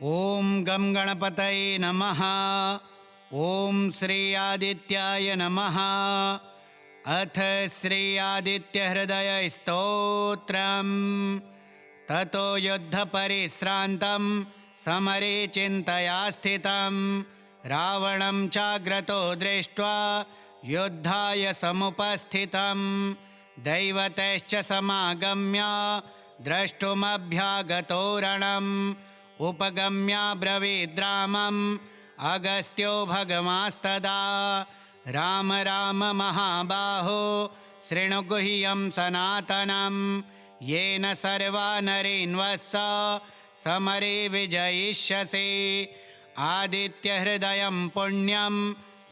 ओं गं गणपतये नमः। ओं श्री आदित्याय नमः। अथ श्री आदित्यहृदयस्तोत्रम्। ततो युद्धपरिश्रान्तं समरे चिन्तया स्थितं रावणं चाग्रतो दृष्ट्वा युद्धाय समुपस्थितं दैवतैश्च समागम्य द्रष्टुमभ्यागतो रणम् उपगम्याब्रवीद्रामम् अगस्त्यो भगवांस्तदा राम राम महाबाहो शृणु गुह्यं सनातनं येन सर्वा नरीन्वत्स समरे विजयिष्यसि। आदित्यहृदयं पुण्यं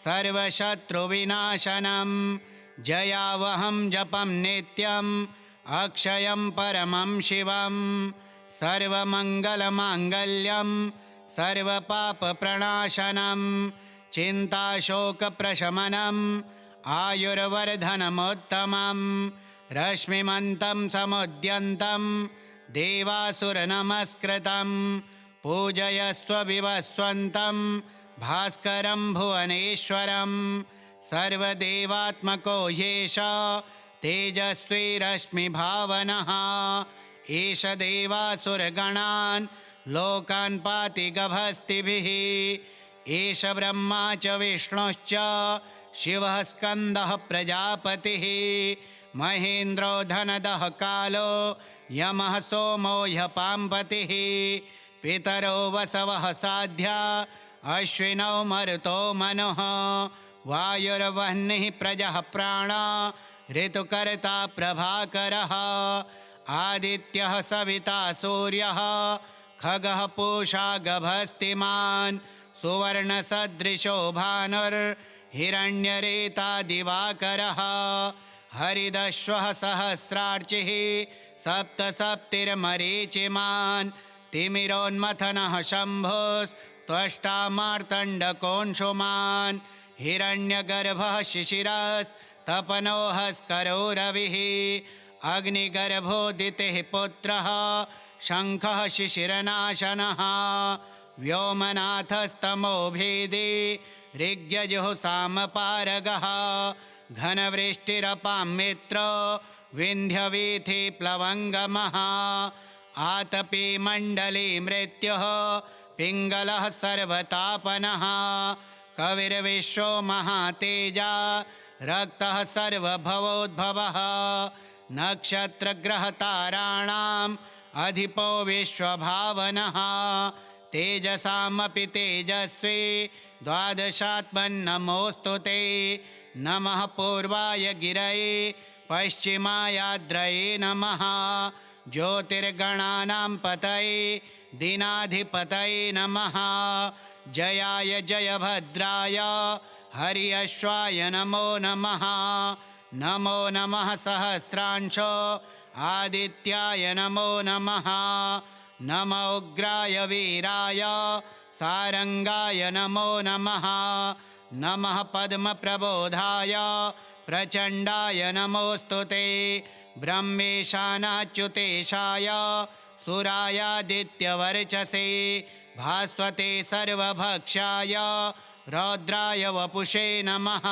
सर्वशत्रुविनाशनं जयावहं जपं नित्यं अक्षयं परमं शिवं सर्वमङ्गलमाङ्गल्यं सर्वपापप्रणाशनं चिन्ताशोकप्रशमनम् आयुर्वर्धनमुत्तमं रश्मिमन्तं समुद्यन्तं देवासुरनमस्कृतं पूजयस्व विवस्वन्तं भास्करं भुवनेश्वरं सर्वदेवात्मको ह्येष तेजस्वी रश्मिभावनः एष देवासुरगणान् लोकान् पाति गभस्तिभिः एष ब्रह्मा च विष्णुश्च शिवः स्कन्दः प्रजापतिः महेन्द्रो धनदः कालो यमः सोमो ह्यपाम्पतिः पितरो वसवः साध्या अश्विनौ मरुतो मनुः वायुर्वह्निः प्रजः प्राणा ऋतुकर्ता प्रभाकरः आदित्यः सविता सूर्यः खगः पूषा गभस्तिमान् सुवर्णसदृशो भानुर्हिरण्यरेता दिवाकरः हरिदश्वः सहस्रार्चिः सप्तसप्तिर्मरीचिमान् तिमिरोन्मथनः शम्भुस्त्वष्टा मार्तण्डकोऽंशुमान् हिरण्यगर्भः शिशिरस्तपनोहस्करो रविः अग्निगर्भोदितिः पुत्रः शङ्खः शिशिरनाशनः व्योमनाथस्तमोभेदी ऋग्यजुः सामपारगः घनवृष्टिरपां मित्रो विन्ध्यवीथिप्लवङ्गमः आतपी मण्डली मृत्युः पिङ्गलः सर्वतापनः कविर्विश्वो महातेजा रक्तः सर्वभवोद्भवः नक्षत्रग्रहताराणाम् अधिपो विश्वभावनः तेजसामपि तेजस्वी द्वादशात्मन्नमोऽस्तु ते नमः पूर्वाय गिरये पश्चिमायाद्रये नमः ज्योतिर्गणानां पतये दीनाधिपतये नमः जयाय जयभद्राय हर्यश्वाय नमो नमः नमो नमः सहस्रांशो आदित्याय नमो नमः नमो उग्राय वीराय सारंगाय नमो नमः नमः पद्मप्रबोधाय प्रचण्डाय नमोऽस्तु ते ब्रह्मेशानाच्युतेशाय सुरायादित्यवर्चसे भास्वते सर्वभक्षाय रौद्राय वपुषे नमः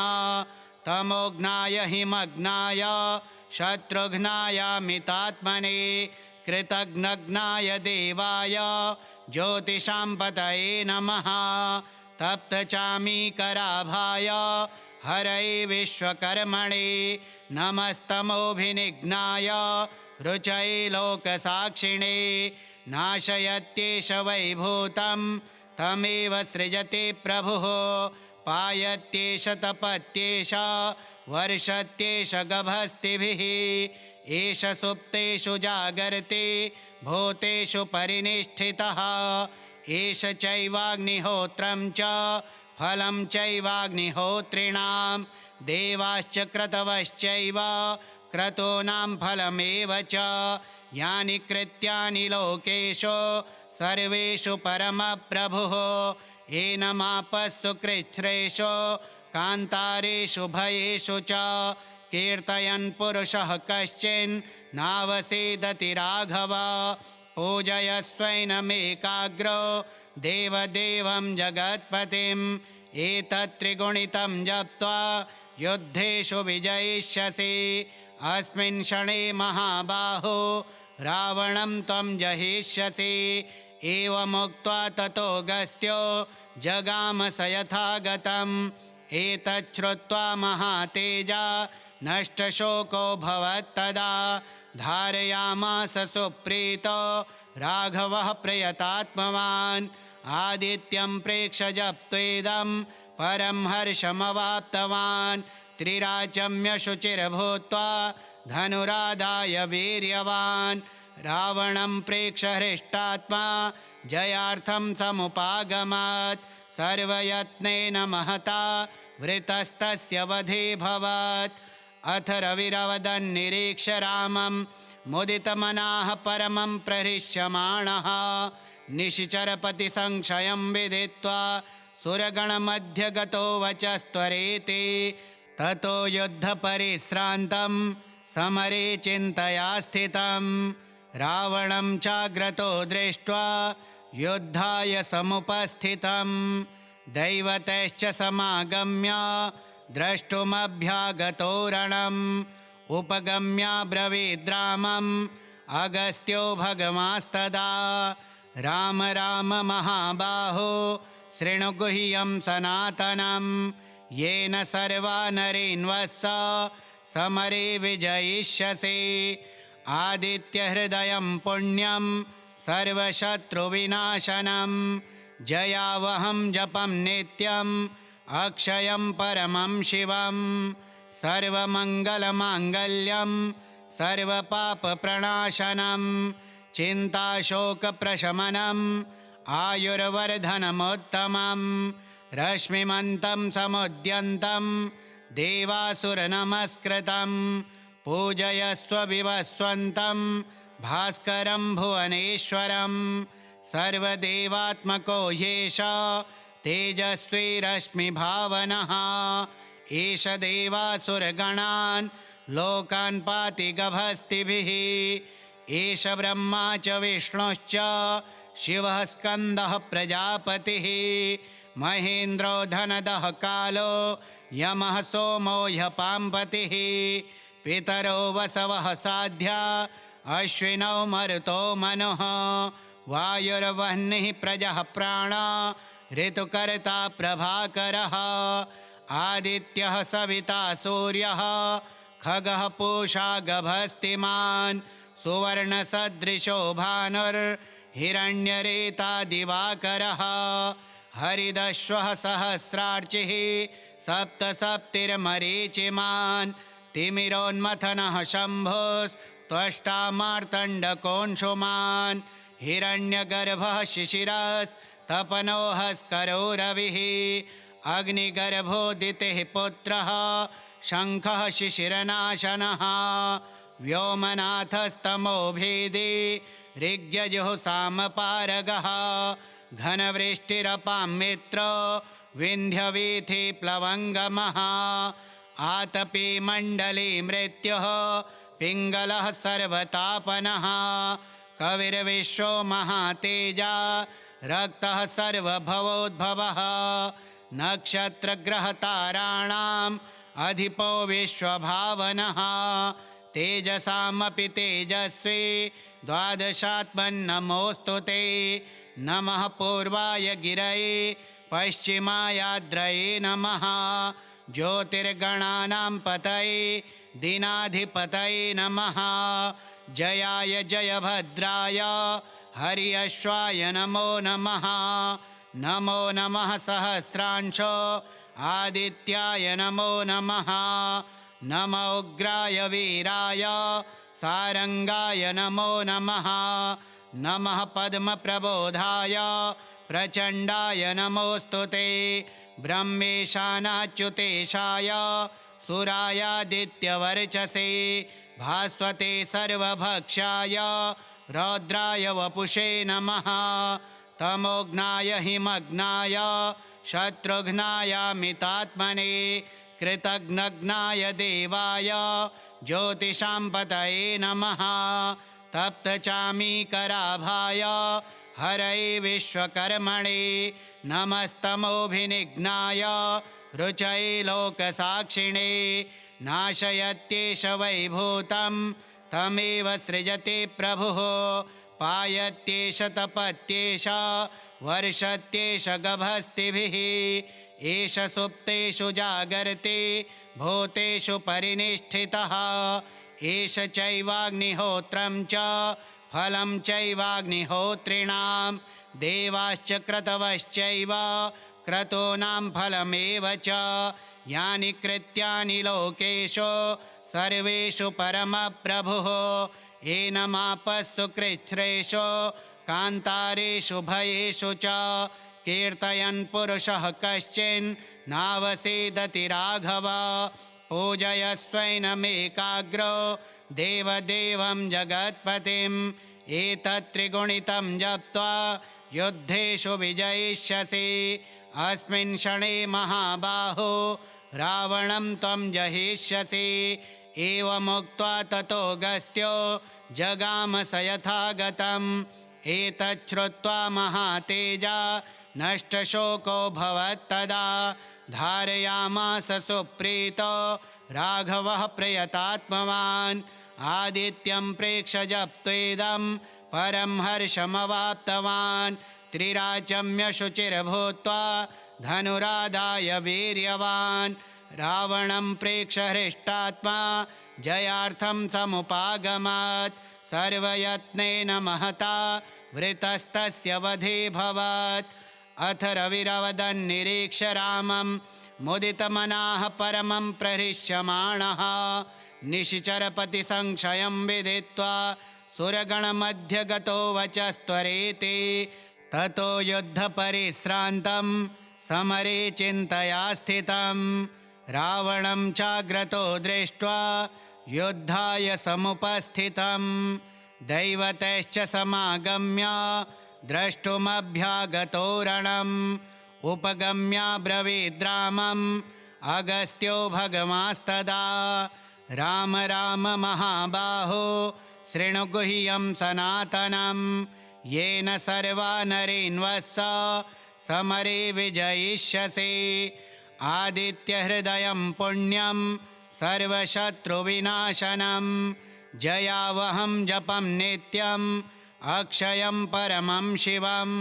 तमोघ्नाय हिमग्नाय शत्रुघ्नायामितात्मने कृतघ्नघ्नाय देवाय ज्योतिषां पतये नमः तप्तचामीकराभाय हरये विश्वकर्मणे नमस्तमोभिनिघ्नाय रुचये लोकसाक्षिणे नाशयत्येष वैभूतं तमेव सृजते प्रभुः पायत्येष तपत्येष वर्षत्येष गभस्तिभिः एष सुप्तेषु जागर्ते भूतेषु परिनिष्ठितः एष चैवाग्निहोत्रं च फलं चैवाग्निहोत्रिणां देवाश्च क्रतवश्चैव क्रतूनां फलमेव च यानि कृत्यानि लोकेषु सर्वेषु परमप्रभुः एनमापस्सु कृच्छ्रेषु कान्तारेषु भयेषु च कीर्तयन् पुरुषः कश्चिन् नावसीदति राघव पूजयस्वैनमेकाग्रो देवदेवं जगत्पतिम् एतत्त्रिगुणितं जप्त्वा युद्धेषु विजयिष्यसि अस्मिन् क्षणे महाबाहो रावणं त्वं जहिष्यसि एवमुक्त्वा ततो गस्त्यो जगाम स यथागतम् एतच्छ्रुत्वा महातेजा नष्टशोको भवत्तदा धारयामास सुप्रीतो राघवः प्रयतात्मवान् आदित्यं प्रेक्ष्य जप्त्वेदं परं हर्षमवाप्तवान् त्रिराचम्य शुचिर्भूत्वा धनुरादाय वीर्यवान् रावणं प्रेक्ष्य हृष्टात्मा जयार्थं समुपागमत् सर्वयत्नेन महता वृतस्तस्य वधेऽभवत् अथ रविरवदन्निरीक्ष्य रामं मुदितमनाः परमं प्रहृष्यमाणः निशिचरपतिसंशयं विदित्वा सुरगणमध्यगतो वचस्त्वरेति ततो युद्धपरिश्रान्तं समरे चिन्तया स्थितं रावणं चाग्रतो दृष्ट्वा युद्धाय समुपस्थितं दैवतैश्च समागम्य द्रष्टुमभ्यागतो रणम् उपगम्याब्रवीद्रामम् अगस्त्यो भगवांस्तदा राम राम महाबाहो शृणु गुह्यं सनातनं येन सर्वा नरेन्वस्स समरे विजयिष्यसि आदित्यहृदयं पुण्यं सर्वशत्रुविनाशनं जयावहं जपं नित्यम् अक्षयं परमं शिवं सर्वमङ्गलमाङ्गल्यं सर्वपापप्रणाशनं चिन्ताशोकप्रशमनम् आयुर्वर्धनमुत्तमं रश्मिमन्तं समुद्यन्तं देवासुरनमस्कृतं पूजयस्व विवस्वन्तं भास्करं भुवनेश्वरं सर्वदेवात्मको ह्येष तेजस्वी रश्मिभावनः एष देवासुरगणान् लोकान् पाति गभस्तिभिः एष ब्रह्मा च विष्णुश्च शिवः स्कन्दः प्रजापतिः महेन्द्रो धनदः कालो यमः सोमो ह्यपाम्पतिः पितरो वसवः साध्या अश्विनौ मरुतो मनुः वायुर्वह्निः प्रजः प्राणा ऋतुकर्ता प्रभाकरः आदित्यः सविता सूर्यः खगः पूषा गभस्तिमान् सुवर्णसदृशो भानुर्हिरण्यरेता दिवाकरः हरिदश्वः सहस्रार्चिः सप्तसप्तिर्मरीचिमान् तिमिरोन्मथनः शम्भुस्त्वष्टा मार्तण्डकोऽंशुमान् हिरण्यगर्भः शिशिरस्तपनोहस्करो रविः अग्निगर्भोदितिः पुत्रः शङ्खः शिशिरनाशनः व्योमनाथस्तमो भेदी ऋग्यजुः-सामपारगः घनवृष्टिरपां मित्रो विन्ध्यवीथिप्लवङ्गमः आतपी मण्डली मृत्युः पिङ्गलः सर्वतापनः कविर्विश्वो महातेजा रक्तः सर्वभवोद्भवः नक्षत्रग्रहताराणाम् अधिपो विश्वभावनः तेजसामपि तेजस्वी द्वादशात्मन्नमोऽस्तु ते नमः पूर्वाय गिरये पश्चिमायाद्रये नमः ज्योतिर्गणानां पतये दीनाधिपतये नमः जयाय जयभद्राय हर्यश्वाय नमो नमः नमो नमः सहस्रांशो आदित्याय नमो नमः नमो उग्राय वीराय सारंगाय नमो नमः नमः पद्मप्रबोधाय प्रचण्डाय नमोऽस्तु ते ब्रह्मेशानाच्युतेशाय सुरायादित्यवर्चसे भास्वते सर्वभक्षाय रौद्राय वपुषे नमः तमोघ्नाय हिमग्नाय शत्रुघ्नायामितात्मने कृतघ्नघ्नाय देवाय ज्योतिषां पतये नमः तप्तचामीकराभाय हरये विश्वकर्मणे नमस्तमोभिनिघ्नाय रुचये लोकसाक्षिणे नाशयत्येष वैभूतं तमेव सृजति प्रभुः पायत्येष तपत्येष वर्षत्येष गभस्तिभिः एष सुप्तेषु जागर्ति भूतेषु परिनिष्ठितः एष चैवाग्निहोत्रं च फलं चैवाग्निहोत्रिणां देवाश्च क्रतवश्चैव क्रतूनां फलमेव च यानि कृत्यानि लोकेषु सर्वेषु परमप्रभुः एनमापस्सु कृच्छ्रेषु कान्तारेषु भयेषु च कीर्तयन् पुरुषः कश्चिन् नावसीदति राघव पूजयस्वैनमेकाग्रो देवदेवं जगत्पतिम् एतत्त्रिगुणितं जप्त्वा युद्धेषु विजयिष्यसि अस्मिन् क्षणे महाबाहो रावणं त्वं जहिष्यसि एवमुक्त्वा ततो गस्त्यो जगाम स यथागतम् एतच्छ्रुत्वा महातेजा नष्टशोको भवत्तदा धारयामास सुप्रीतो राघवः प्रयतात्मवान् आदित्यं प्रेक्ष्य जप्त्वेदं परं हर्षमवाप्तवान् त्रिराचम्य शुचिर्भूत्वा धनुरादाय वीर्यवान् रावणं प्रेक्ष्य हृष्टात्मा जयार्थं समुपागमत् सर्वयत्नेन महता वृतस्तस्य वधेऽभवत् अथ रविरवदन्निरीक्ष्य रामं मुदितमनाः परमं प्रहृष्यमाणः निशिचरपतिसंशयं विदित्वा सुरगणमध्यगतो वचस्त्वरेति ततो युद्धपरिश्रान्तं समरे चिन्तया स्थितं रावणं चाग्रतो दृष्ट्वा युद्धाय समुपस्थितं दैवतैश्च समागम्य द्रष्टुमभ्यागतो रणम् उपगम्याब्रवीद्रामम् अगस्त्यो भगवांस्तदा राम राम महाबाहो शृणु गुह्यं सनातनं येन सर्वा नरेन्वस्स समरे विजयिष्यसि आदित्यहृदयं पुण्यं सर्वशत्रुविनाशनं जयावहं जपं नित्यम् अक्षयं परमं शिवं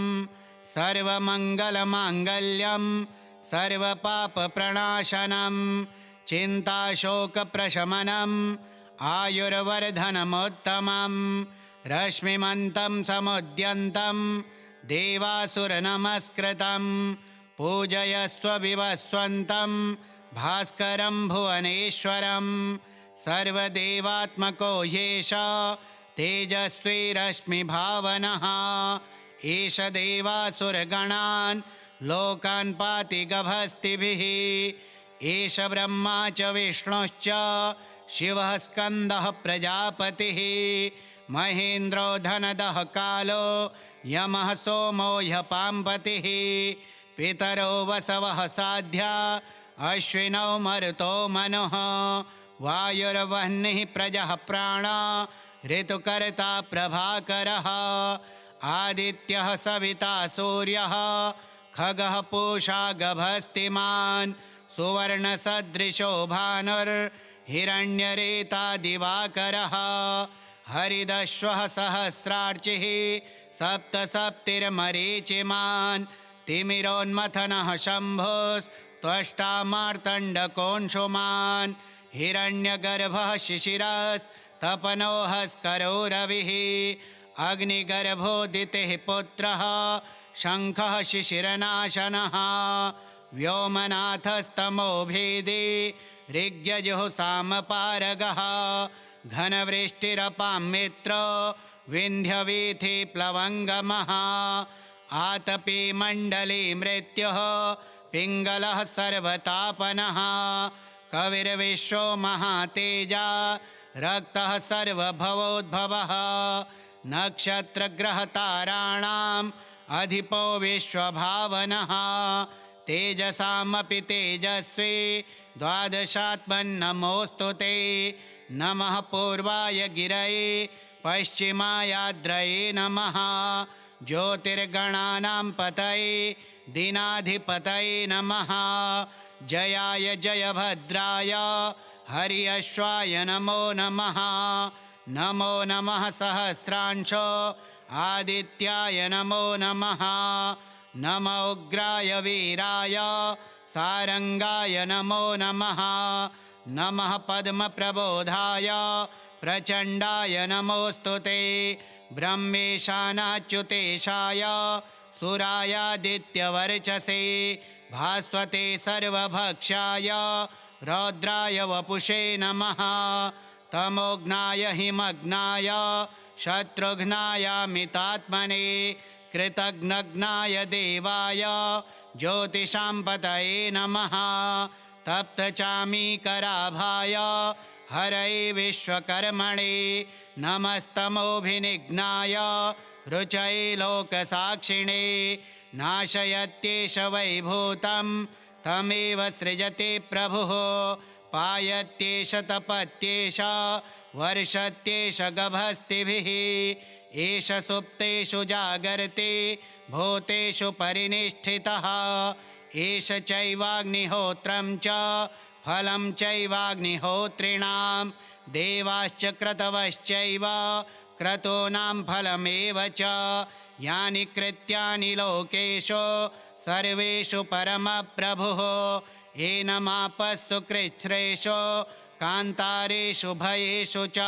सर्वमङ्गलमाङ्गल्यं सर्वपापप्रणाशनं चिन्ताशोकप्रशमनम् आयुर्वर्धनमुत्तमं रश्मिमन्तं समुद्यन्तं देवासुरनमस्कृतं पूजयस्व विवस्वन्तं भास्करं भुवनेश्वरं सर्वदेवात्मको ह्येष तेजस्वी रश्मिभावनः एष देवासुरगणान् लोकान् पाति गभस्तिभिः एष ब्रह्मा च विष्णुश्च शिवः स्कन्दः प्रजापतिः महेन्द्रो धनदः कालो यमः सोमो ह्यपाम्पतिः पितरो वसवः साध्या अश्विनौ मरुतो मनुः वायुर्वह्निः प्रजः प्राणा ऋतुकर्ता प्रभाकरः आदित्यः सविता सूर्यः खगः पूषा गभस्तिमान् सुवर्णसदृशो भानुर्हिरण्यरेता दिवाकरः हरिदश्वः सहस्रार्चिः सप्तसप्तिर्मरीचिमान् तिमिरोन्मथनः शम्भुस्त्वष्टा मार्तण्डकोऽंशुमान् हिरण्यगर्भः शिशिरस्तपनोहस्करो रविः अग्निगर्भोदितिः पुत्रः शङ्खः शिशिरनाशनः व्योमनाथस्तमोभेदी ऋग्यजुः सामपारगः घनवृष्टिरपां मित्रो विन्ध्यवीथिप्लवङ्गमः आतपी मण्डली मृत्युः पिङ्गलः सर्वतापनः कविर्विश्वो महातेजा रक्तः सर्वभवोद्भवः नक्षत्रग्रहताराणाम् अधिपो विश्वभावनः तेजसामपि तेजस्वी द्वादशात्मन्नमोऽस्तु ते नमः पूर्वाय गिरये पश्चिमायाद्रये नमः। ज्योतिर्गणानां पतये दीनाधिपतये नमः। जयाय जयभद्राय हर्यश्वाय नमो नमः। नमो नमः सहस्रांशो आदित्याय नमो नमः। नम उग्राय वीराय सारंगाय नमो नमः। नमः पद्मप्रबोधाय प्रचण्डाय नमोऽस्तुते। ब्रह्मेशानाच्युतेशाय सुरायादित्यवर्चसे भास्वते सर्वभक्षाय रौद्राय वपुषे नमः। तमोघ्नाय हिमग्नाय शत्रुघ्नायामितात्मने कृतघ्नघ्नाय देवाय ज्योतिषां पतये नमः। तप्तचामीकराभाय हरये विश्वकर्मणे नमस्तमोभिनिघ्नाय रुचये लोकसाक्षिणे। नाशयत्येष वैभूतं तमेव सृजते प्रभुः। पायत्येष तपत्येष वर्षत्येष गभस्तिभिः। एष सुप्तेषु जागर्ते भूतेषु परिनिष्ठितः। एष चैवाग्निहोत्रं च फलं चैवाग्निहोत्रिणां। देवाश्च क्रतवश्चैव क्रतूनां फलमेव च। यानि कृत्यानि लोकेषु सर्वेषु परमप्रभुः। एनमापस्सु कृच्छ्रेषु कान्तारेषु भयेषु च।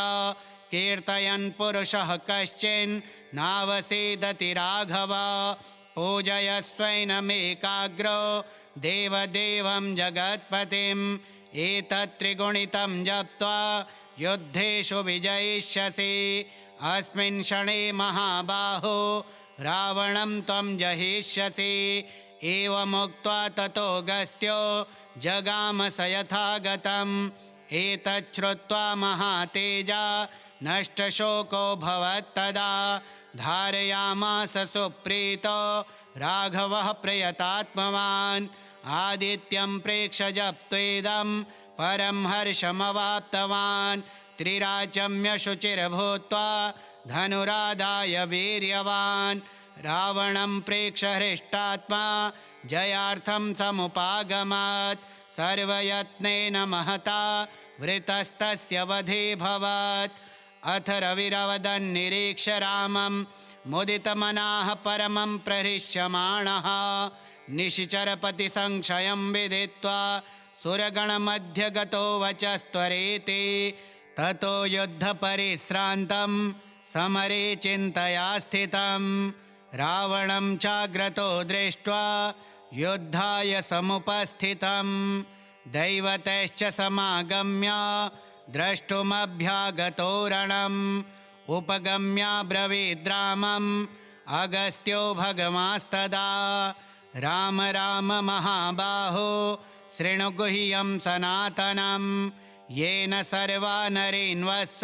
कीर्तयन् पुरुषः कश्चिन् नावसेदति राघव। पूजयस्वैनमेकाग्रो देवदेवं जगत्पतिम्। एतत्त्रिगुणितं जप्त्वा युद्धेषु विजयिष्यसि। अस्मिन् क्षणे महाबाहो रावणं त्वं जहिष्यसि। एवमुक्त्वा ततोऽगस्त्यो जगाम स यथागतम्। एतच्छ्रुत्वा महातेजा नष्टशोको भवत्तदा। धारयामास सुप्रीतो राघवः प्रयतात्मवान्। आदित्यं प्रेक्ष्य जप्त्वेदं परं हर्षमवाप्तवान्। त्रिराचम्य शुचिर्भूत्वा धनुरादाय वीर्यवान्। रावणं प्रेक्ष्य हृष्टात्मा जयार्थं समुपागमत्। सर्वयत्नेन महता वृतस्तस्य वधेऽभवत्। अथ रविरवदन्निरीक्ष्य रामं मुदितमनाः परमं प्रहृष्यमाणः। निशिचरपतिसंशयं विदित्वा सुरगणमध्यगतो वचस्त्वरेति। ततो युद्धपरिश्रान्तं समरे चिन्तया स्थितं। रावणं चाग्रतो दृष्ट्वा युद्धाय समुपस्थितं। दैवतैश्च समागम्य द्रष्टुमभ्यागतो रणम्। उपगम्याब्रवीद्रामम् अगस्त्यो भगवांस्तदा। राम राम महाबाहो शृणु गुह्यं सनातनं। येन सर्वा नरेन्वस्स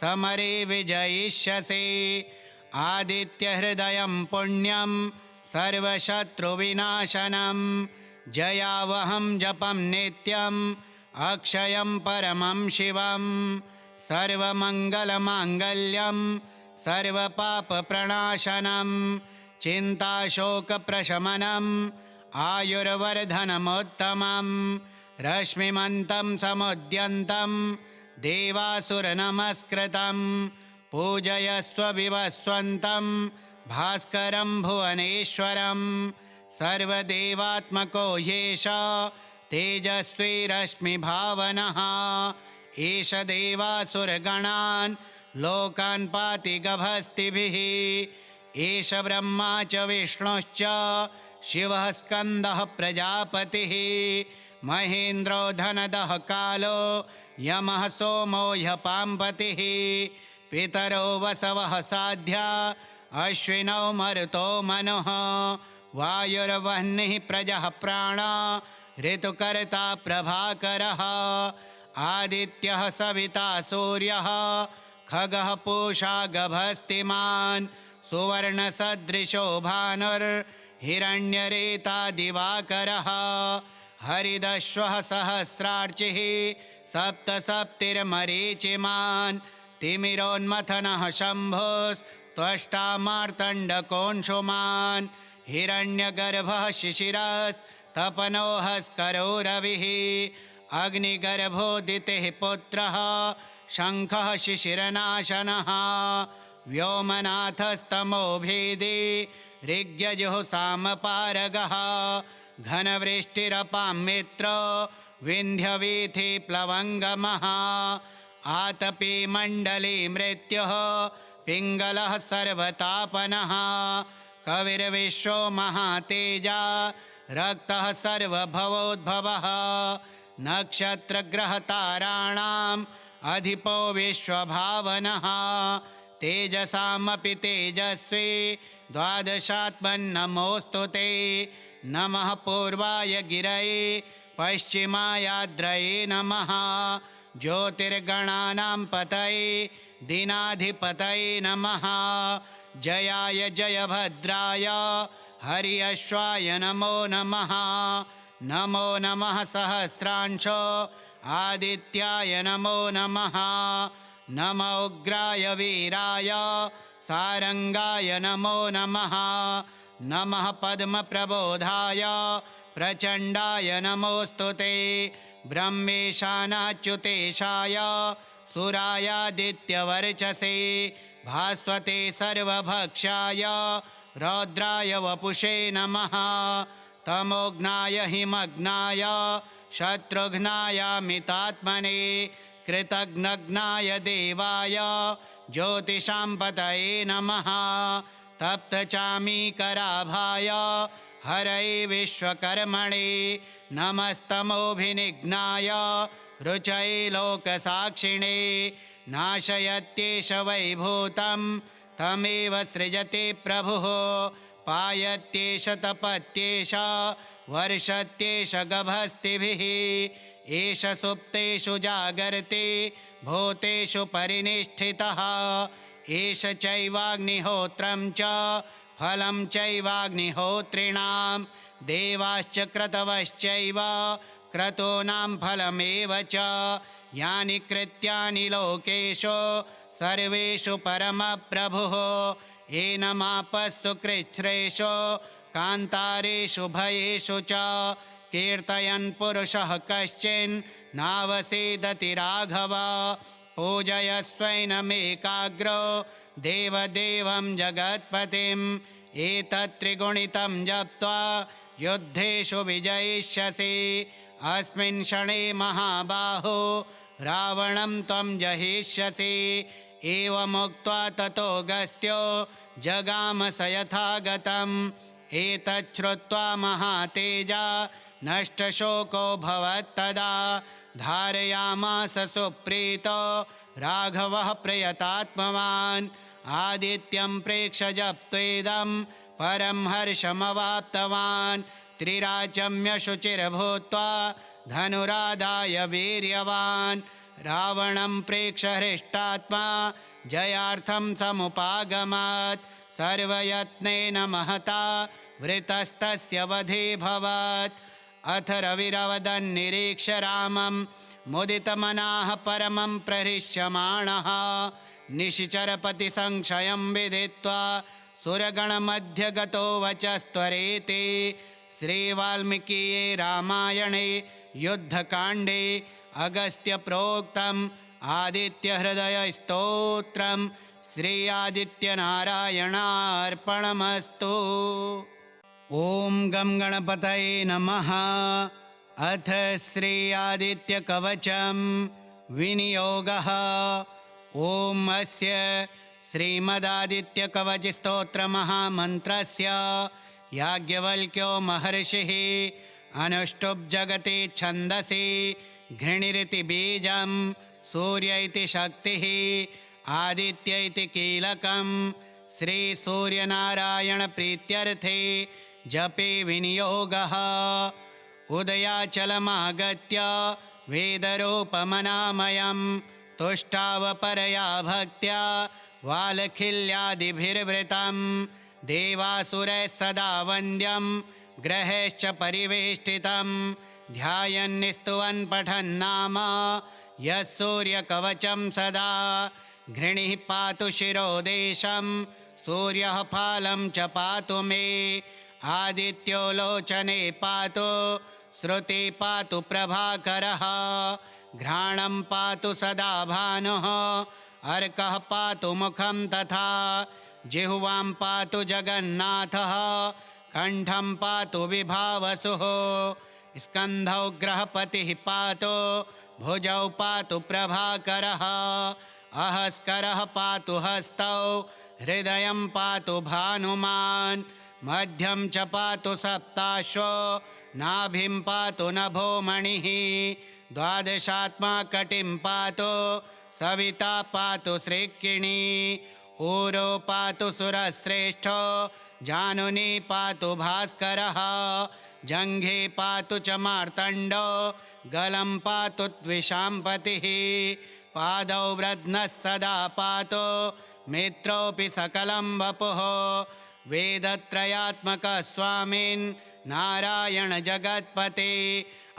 समरे विजयिष्यसि। आदित्यहृदयं पुण्यं सर्वशत्रुविनाशनं। जयावहं जपं नित्यम् अक्षयं परमं शिवं। सर्वमङ्गलमाङ्गल्यं सर्वपापप्रणाशनं। चिन्ताशोकप्रशमनम् आयुर्वर्धनमुत्तमम्। रश्मिमन्तं समुद्यन्तं देवासुरनमस्कृतं। पूजयस्व विवस्वन्तं भास्करं भुवनेश्वरं। सर्वदेवात्मको ह्येष तेजस्वी रश्मिभावनः। एष देवासुरगणान् लोकान् पाति गभस्तिभिः। एष ब्रह्मा च विष्णुश्च शिवः स्कन्दः प्रजापतिः। महेन्द्रो धनदः कालो यमः सोमो ह्यपाम्पतिः। पितरो वसवः साध्या अश्विनौ मरुतो मनुः। वायुर्वह्निः प्रजः प्राणा ऋतुकर्ता प्रभाकरः। आदित्यः सविता सूर्यः खगः पूषा गभस्तिमान्। सुवर्णसदृशो भानुर्हिरण्यरेता दिवाकरः। हरिदश्वः सहस्रार्चिः सप्तसप्तिर्मरीचिमान्। तिमिरोन्मथनः शम्भुस्त्वष्टा मार्तण्डकोऽंशुमान् हिरण्यगर्भः शिशिरस्तपनोहस्करो रविः अग्निगर्भोदितिः पुत्रः शङ्खः शिशिरनाशनः व्योमनाथस्तमोभेदी ऋग्यजुः सामपारगः घनवृष्टिरपां मित्रो विन्ध्यवीथि प्लवङ्गमः आतपी मण्डली मृत्युः पिङ्गलः सर्वतापनः कविर्विश्वो महातेजा रक्तः सर्वभवोद्भवः नक्षत्रग्रहताराणाम् अधिपो विश्वभावनः तेजसामपि तेजस्वी द्वादशात्मन्नमोऽस्तु ते नमः पूर्वाय गिरये पश्चिमायाद्रये नमः ज्योतिर्गणानां पतये दीनाधिपतये नमः जयाय जयभद्राय हर्यश्वाय नमो नमः नमो नमः सहस्रांशो आदित्याय नमो नमः नम उग्राय वीराय सारंगाय नमो नमः नमः पद्मप्रबोधाय प्रचण्डाय नमोऽस्तु ते ब्रह्मेशानाच्युतेशाय सुरायादित्यवर्चसे भास्वते सर्वभक्षाय रौद्राय वपुषे नमः तमोघ्नाय हिमग्नाय शत्रुघ्नायामितात्मने कृतघ्नघ्नाय देवाय ज्योतिषां पतये नमः तप्तचामीकराभाय हरये विश्वकर्मणे नमस्तमोभिनिघ्नाय रुचये लोकसाक्षिणे नाशयत्येष वैभूतं तमेव सृजते प्रभुः पायत्येष तपत्येष वर्षत्येष गभस्तिभिः एष सुप्तेषु जागर्ते भूतेषु परिनिष्ठितः एष चैवाग्निहोत्रं च फलं चैवाग्निहोत्रिणां देवाश्च क्रतवश्चैव क्रतूनां फलमेव च यानि कृत्यानि लोकेषु सर्वेषु परमप्रभुः एनमापस्सु कृच्छ्रेषु कान्तारेषु भयेषु च कीर्तयन् पुरुषः कश्चिन् नावसीदति राघव पूजयस्वैनमेकाग्रो देवदेवं जगत्पतिम् एतत्त्रिगुणितं जप्त्वा युद्धेषु विजयिष्यसि अस्मिन् क्षणे महाबाहो रावणं त्वं जहिष्यसि एवमुक्त्वा ततो गस्त्यो जगाम स यथागतम् एतच्छ्रुत्वा महातेजा नष्टशोको भवत्तदा धारयामास सुप्रीतो राघवः प्रयतात्मवान् आदित्यं प्रेक्ष्य जप्त्वेदं परं हर्षमवाप्तवान् त्रिराचम्य शुचिर्भूत्वा धनुरादाय वीर्यवान् रावणं प्रेक्ष्य हृष्टात्मा जयार्थं समुपागमत् सर्वयत्नेन महता वृतस्तस्य वधेऽभवत् अथ रविरवदन्निरीक्ष्य रामं मुदितमनाः परमं प्रहृष्यमाणः निशिचरपतिसंशयं विदित्वा सुरगणमध्यगतो वचस्त्वरेति श्रीवाल्मीकीये रामायणे युद्धकाण्डे अगस्त्यप्रोक्तम् आदित्यहृदयस्तोत्रं श्री आदित्यनारायणार्पणमस्तु। ॐ गं गणपतये नमः। अथ श्री आदित्यकवचं विनियोगः। ॐ अस्य श्रीमदादित्यकवचस्तोत्रमहामन्त्रस्य याज्ञवल्क्यो महर्षिः अनुष्टुप् जगति छन्दसि घृणिरिति बीजं सूर्य इति शक्तिः आदित्य इति कीलकं श्रीसूर्यनारायणप्रीत्यर्थे जपे विनियोगः। उदयाचलमागत्य वेदरूपमनामयं तुष्टावपरया भक्त्या वालखिल्यादिभिर्वृतं देवासुरैः सदा वन्द्यं ग्रहैश्च परिवेष्टितं ध्यायन्निस्तुवन् पठन्नाम यः सूर्यकवचं सदा घृणिः पातु शिरोदेशं सूर्यः फालं च पातु मे आदित्यो लोचने पातु श्रुति पातु प्रभाकरः घ्राणं पातु सदा भानुः अर्कः पातु मुखं तथा जिह्वां पातु जगन्नाथः कण्ठं पातु विभावसुः स्कन्धौ ग्रहपतिः पातु भुजौ पातु प्रभाकरः अहस्करः पातु हस्तौ हृदयं पातु भानुमान् मध्यं च पातु सप्ताश्वो नाभिं पातु नभोमणिः द्वादशात्मा कटिं पातु सविता पातु श्रीकिणी ऊरो पातु सुरश्रेष्ठो जानुनी पातु भास्करः जङ्घे पातु च मार्तण्डो गलं पातु द्विषाम्पतिः पादौ व्रध्नः सदा पातु मित्रोऽपि सकलं वपुः वेदत्रयात्मकः स्वामिन् नारायण जगत्पते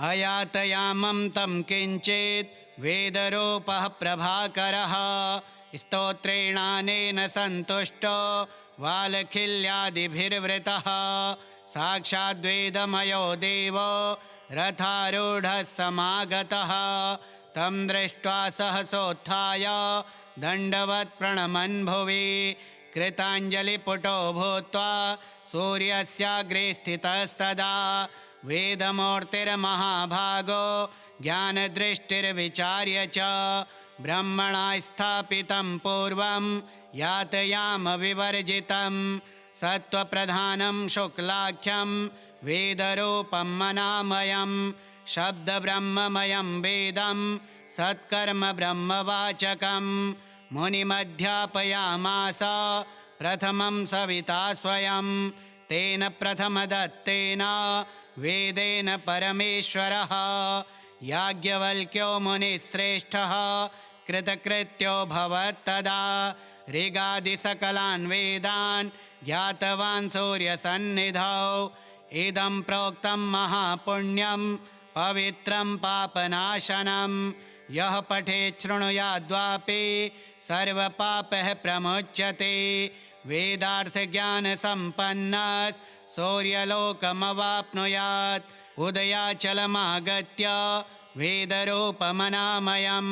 अयातयामं तं किञ्चित् वेदरूपः प्रभाकरः स्तोत्रेणानेन सन्तुष्टो वालखिल्यादिभिर्वृतः साक्षाद्वेदमयो देवो रथारूढः समागतः तं दृष्ट्वा सहसोत्थाय दण्डवत् प्रणमन् भुवि कृताञ्जलिपुटो भूत्वा सूर्यस्याग्रे स्थितस्तदा वेदमूर्तिर्महाभागो ज्ञानदृष्टिर्विचार्य च ब्रह्मणा स्थापितं पूर्वं यातयामविवर्जितं सत्त्वप्रधानं शुक्लाख्यं वेदरूपं मनामयं शब्दब्रह्ममयं वेदं सत्कर्म ब्रह्मवाचकं मुनिमध्यापयामास प्रथमं सविता स्वयं तेन प्रथमदत्तेन वेदेन परमेश्वरः याज्ञवल्क्यो मुनिश्रेष्ठः कृतकृत्योऽभवत् तदा ऋगादिसकलान् वेदान् ज्ञातवान् सूर्यसन्निधौ इदं प्रोक्तं महापुण्यं पवित्रं पापनाशनं यः पठेत् शृणुयाद्वापि सर्वपापः प्रमुच्यते वेदार्थज्ञानसम्पन्नः सूर्यलोकमवाप्नुयात् उदयाचलमागत्य वेदरूपमनामयं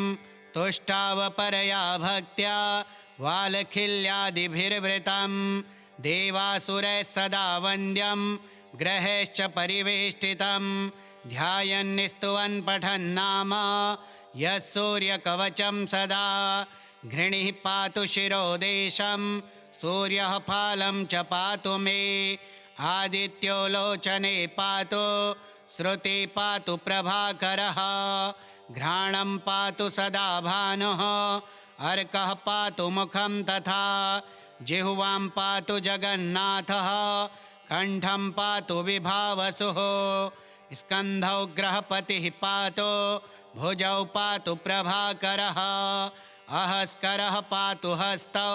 तुष्टावपरया भक्त्या वालखिल्यादिभिर्वृतं देवासुरैः सदा वन्द्यं ग्रहैश्च परिवेष्टितं ध्यायन्निस्तुवन् पठन्नाम यः सूर्यकवचं सदा घृणिः पातु शिरोदेशं सूर्यः फालं च पातु मे आदित्यो लोचने पातु श्रुति पातु प्रभाकरः घ्राणं पातु सदा भानुः अर्कः पातु मुखं तथा जिह्वां पातु जगन्नाथः कण्ठं पातु विभावसुः स्कन्धौ ग्रहपतिः पातु भुजौ पातु प्रभाकरः अहस्करः पातु हस्तौ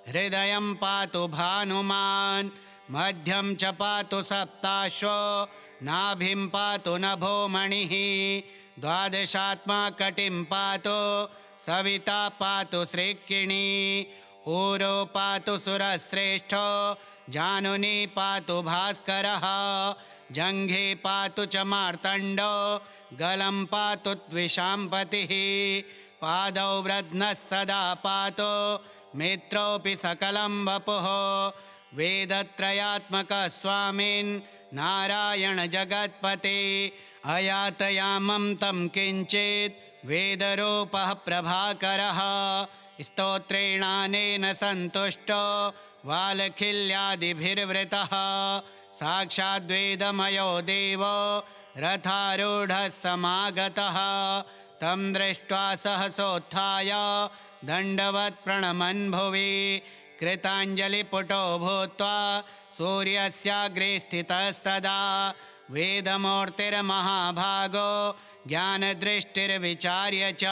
हृदयं पातु भानुमान् मध्यं च पातु सप्ताश्वो नाभिं पातु नभोमणिः द्वादशात्मा कटिं पातु सविता पातु श्रीकिणी ऊरो पातु सुरश्रेष्ठो जानुनी पातु भास्करः जङ्घे पातु च मार्तण्डो गलं पातु द्विषाम्पतिः पादौ व्रध्नः सदा पातु मित्रोऽपि सकलं वपुः वेदत्रयात्मकः स्वामिन् नारायण जगत्पते अयातयामं तं किञ्चित् वेदरूपः प्रभाकरः स्तोत्रेणानेन सन्तुष्टो वालखिल्यादिभिर्वृतः साक्षाद्वेदमयो देवो रथारूढः समागतः तं दृष्ट्वा सहसोत्थाय दण्डवत् प्रणमन् भुवि कृताञ्जलिपुटो भूत्वा सूर्यस्याग्रे स्थितस्तदा वेदमूर्तिर्महाभागो ज्ञानदृष्टिर्विचार्य च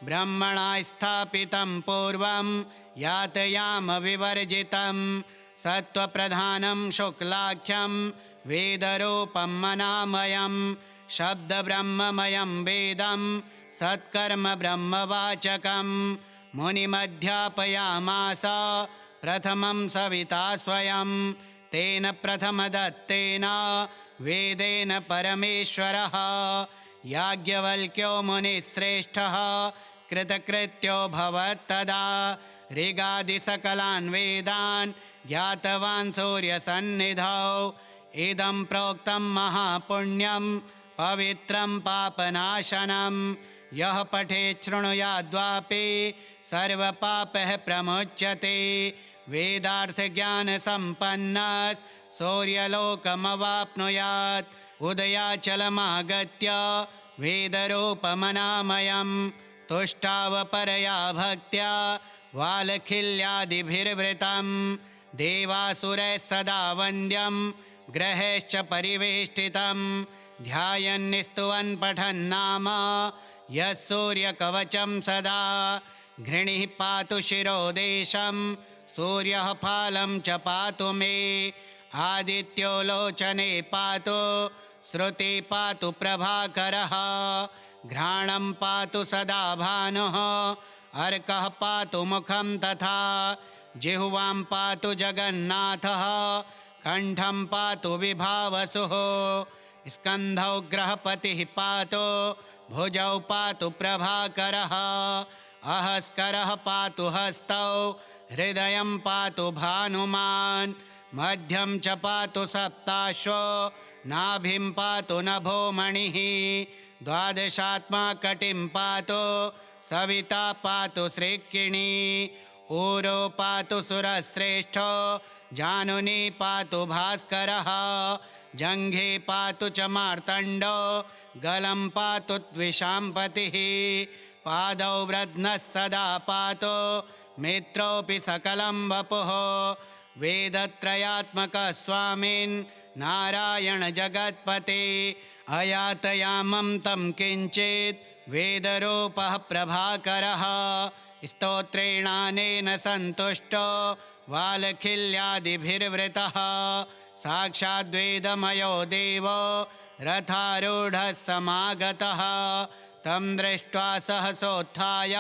ब्रह्मणा स्थापितं पूर्वं यातयामविवर्जितं सत्त्वप्रधानं शुक्लाख्यं वेदरूपं मनामयं शब्दब्रह्ममयं वेदं सत्कर्म ब्रह्मवाचकं मुनिमध्यापयामास प्रथमं सविता स्वयं तेन प्रथमदत्तेन वेदेन परमेश्वरः याज्ञवल्क्यो मुनिश्रेष्ठः कृतकृत्यो भवत्तदा ऋगादिसकलान् वेदान् ज्ञातवान् सूर्यसन्निधौ इदं प्रोक्तं महापुण्यं पवित्रं पापनाशनं यः पठेत् शृणुयाद्वापि सर्वपापः प्रमुच्यते वेदार्थज्ञानसम्पन्नः सूर्यलोकमवाप्नुयात् उदयाचलमागत्य वेदरूपमनामयं तुष्टावपरया भक्त्या वालखिल्यादिभिर्वृतं देवासुरैः सदा वन्द्यं ग्रहेश्च परिवेष्टितं ध्यायन्निस्तुवन् पठन्नाम यः सूर्यकवचं सदा घृणिः पातु शिरोदेशं सूर्यः फालं च पातु मे आदित्यो लोचने पातु श्रुति पातु प्रभाकरः घ्राणं पातु सदा भानुः अर्कः पातु मुखं तथा जिह्वां पातु जगन्नाथः कण्ठं पातु विभावसुः स्कन्धौ ग्रहपतिः पातु भुजौ पातु प्रभाकरः अहस्करः पातु हस्तौ हृदयं पातु भानुमान् मध्यं च पातु सप्ताश्वो नाभिं पातु नभोमणिः द्वादशात्मा कटिं पातु सविता पातु श्रीकिणी ऊरो पातु सुरश्रेष्ठो जानुनी पातु भास्करः जङ्घे पातु च मार्तण्डो गलं पातु द्विषाम्पतिः पादौ व्रध्नः सदा पातु मित्रोऽपि सकलं वपुः वेदत्रयात्मकः स्वामिन् नारायण जगत्पते अयातयामं तं किञ्चित् वेदरूपः प्रभाकरः स्तोत्रेणानेन सन्तुष्टो वालखिल्यादिभिर्वृतः साक्षाद्वेदमयो देवो रथारूढः समागतः तं दृष्ट्वा सहसोत्थाय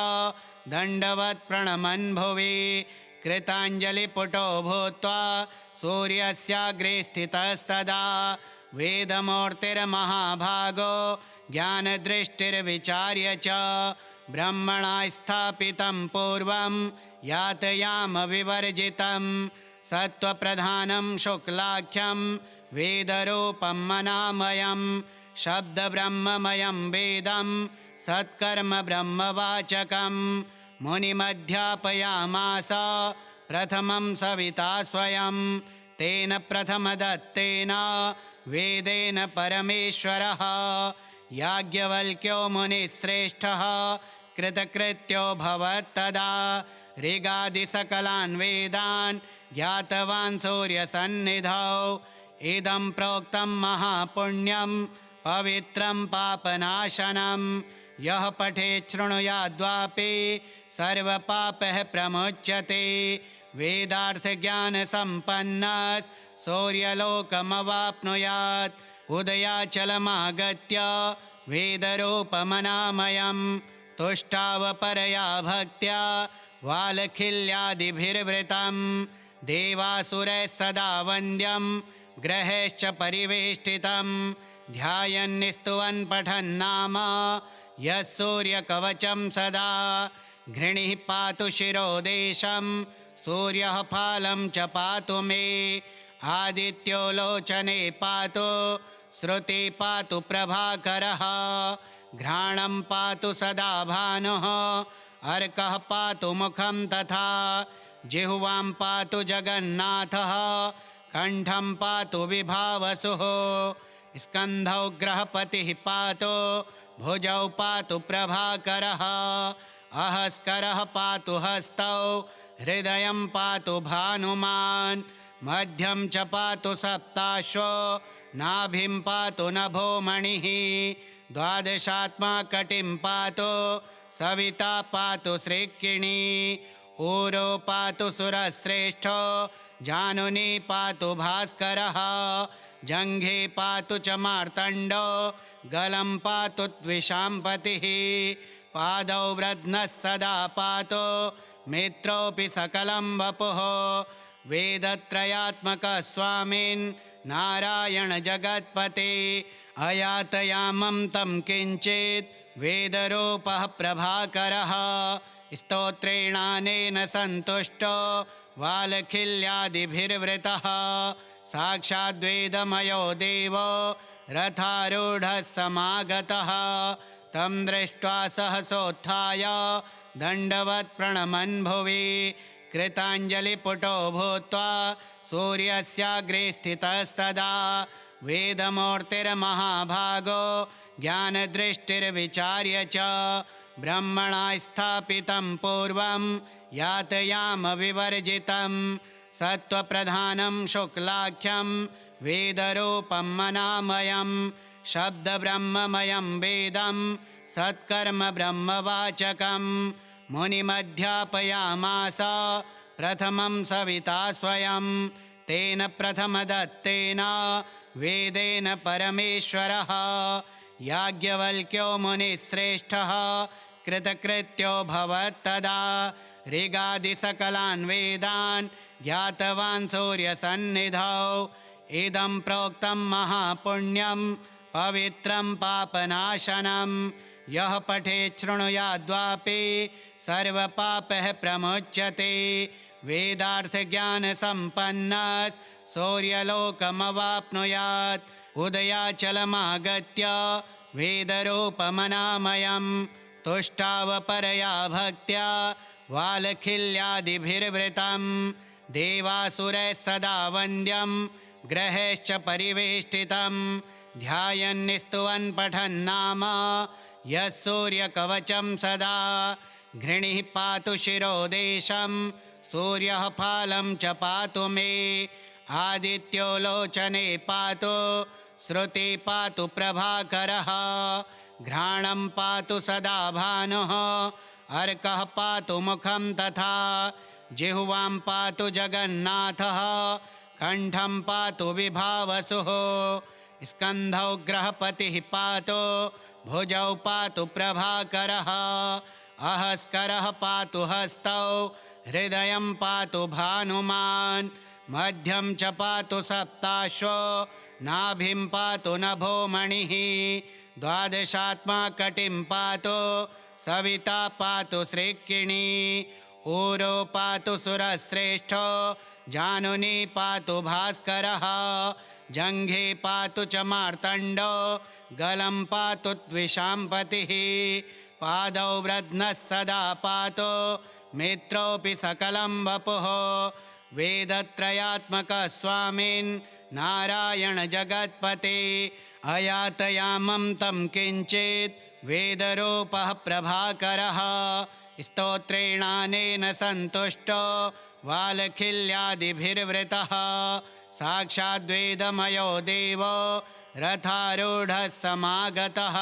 दण्डवत् प्रणमन् भुवि कृताञ्जलिपुटो भूत्वा सूर्यस्याग्रे स्थितस्तदा वेदमूर्तिर्महाभागो ज्ञानदृष्टिर्विचार्य च ब्रह्मणा स्थापितं पूर्वं यातयामविवर्जितं सत्त्वप्रधानं शुक्लाख्यं वेदरूपं मनामयं शब्दब्रह्ममयं वेदं सत्कर्म ब्रह्मवाचकं मुनिमध्यापयामास प्रथमं सविता स्वयं तेन प्रथमदत्तेन वेदेन परमेश्वरः याज्ञवल्क्यो मुनिश्रेष्ठः कृतकृत्यो भवत्तदा ऋगादिसकलान् वेदान् ज्ञातवान् सूर्यसन्निधौ इदं प्रोक्तं महापुण्यं पवित्रं पापनाशनं यः पठेत् शृणुयाद्वापि सर्वपापः प्रमुच्यते वेदार्थज्ञानसम्पन्नः सूर्यलोकमवाप्नुयात् उदयाचलमागत्य वेदरूपमनामयं तुष्टावपरया भक्त्या वालखिल्यादिभिर्वृतं देवासुरैः सदा वन्द्यं ग्रहेश्च परिवेष्टितं ध्यायन्निस्तुवन् पठन्नाम यः सूर्यकवचं सदा घृणिः पातु शिरोदेशं सूर्यः फालं च पातु मे आदित्यो लोचने पातु श्रुति पातु प्रभाकरः घ्राणं पातु सदा भानुः अर्कः पातु मुखं तथा जिह्वां पातु जगन्नाथः कण्ठं पातु विभावसुः स्कन्धौ ग्रहपतिः पातु भुजौ पातु प्रभाकरः अहस्करः पातु हस्तौ हृदयं पातु भानुमान् मध्यं च पातु सप्ताश्वो नाभिं पातु नभोमणिः द्वादशात्मा कटिं पातु सविता पातु श्रीकिणी ऊरो पातु सुरश्रेष्ठो जानुनी पातु भास्करः जङ्घे पातु च मार्तण्डो गलं पातु द्विषाम्पतिः पादौ व्रध्नः सदा पातो मित्रोऽपि सकलं वपुः वेदत्रयात्मकः स्वामिन् नारायण जगत्पते अयातयामं तं किञ्चित् वेदरूपः प्रभाकरः स्तोत्रेणानेन सन्तुष्टो वालखिल्यादिभिर्वृतः साक्षाद्वेदमयो देवो रथारूढः समागतः तं दृष्ट्वा सहसोत्थाय दण्डवत् प्रणमन् भुवि कृताञ्जलिपुटो भूत्वा सूर्यस्याग्रे स्थितस्तदा वेदमूर्तिर्महाभागो ज्ञानदृष्टिर्विचार्य च ब्रह्मणा स्थापितं पूर्वं यातयामविवर्जितं सत्त्वप्रधानं शुक्लाख्यं वेदरूपं मनामयं शब्दब्रह्ममयं वेदं सत्कर्म ब्रह्मवाचकं मुनिमध्यापयामास प्रथमं सविता स्वयं तेन प्रथमदत्तेन वेदेन परमेश्वरः याज्ञवल्क्यो मुनिश्रेष्ठः कृतकृत्यो भवत्तदा ऋगादिसकलान् वेदान् ज्ञातवान् सूर्यसन्निधौ इदं प्रोक्तं महापुण्यं पवित्रं पापनाशनं यः पठेत् शृणुयाद्वापि सर्वपापः प्रमुच्यते वेदार्थज्ञानसम्पन्नः सूर्यलोकमवाप्नुयात् उदयाचलमागत्य वेदरूपमनामयं तुष्टावपरया भक्त्या वालखिल्यादिभिर्वृतं देवासुरैः सदा वन्द्यं ग्रहैश्च परिवेष्टितं ध्यायन्निस्तुवन् पठन्नाम यः सूर्यकवचं सदा घृणिः पातु शिरोदेशं सूर्यः फालं च पातु मे आदित्यो लोचने पातु श्रुति पातु प्रभाकरः घ्राणं पातु सदा भानुः अर्कः पातु मुखं तथा जिह्वां पातु जगन्नाथः कण्ठं पातु विभावसुः स्कन्धौ ग्रहपतिः पातु भुजौ पातु प्रभाकरः अहस्करः पातु हस्तौ हृदयं पातु भानुमान् मध्यं च पातु सप्ताश्वो नाभिं पातु नभोमणिः द्वादशात्मा कटिं पातु सविता पातु श्रीकिणी ऊरो पातु सुरश्रेष्ठो जानुनी पातु भास्करः जङ्घे पातु च मार्तण्डो गलं पातु द्विषाम्पतिः पादौ व्रध्नः सदा पातु मित्रोऽपि सकलं वपुः वेदत्रयात्मकः स्वामिन् नारायण जगत्पते अयातयामं तं किञ्चित् वेदरूपः प्रभाकरः स्तोत्रेणानेन सन्तुष्टो वालखिल्यादिभिर्वृतः साक्षाद्वेदमयो देवो रथारूढः समागतः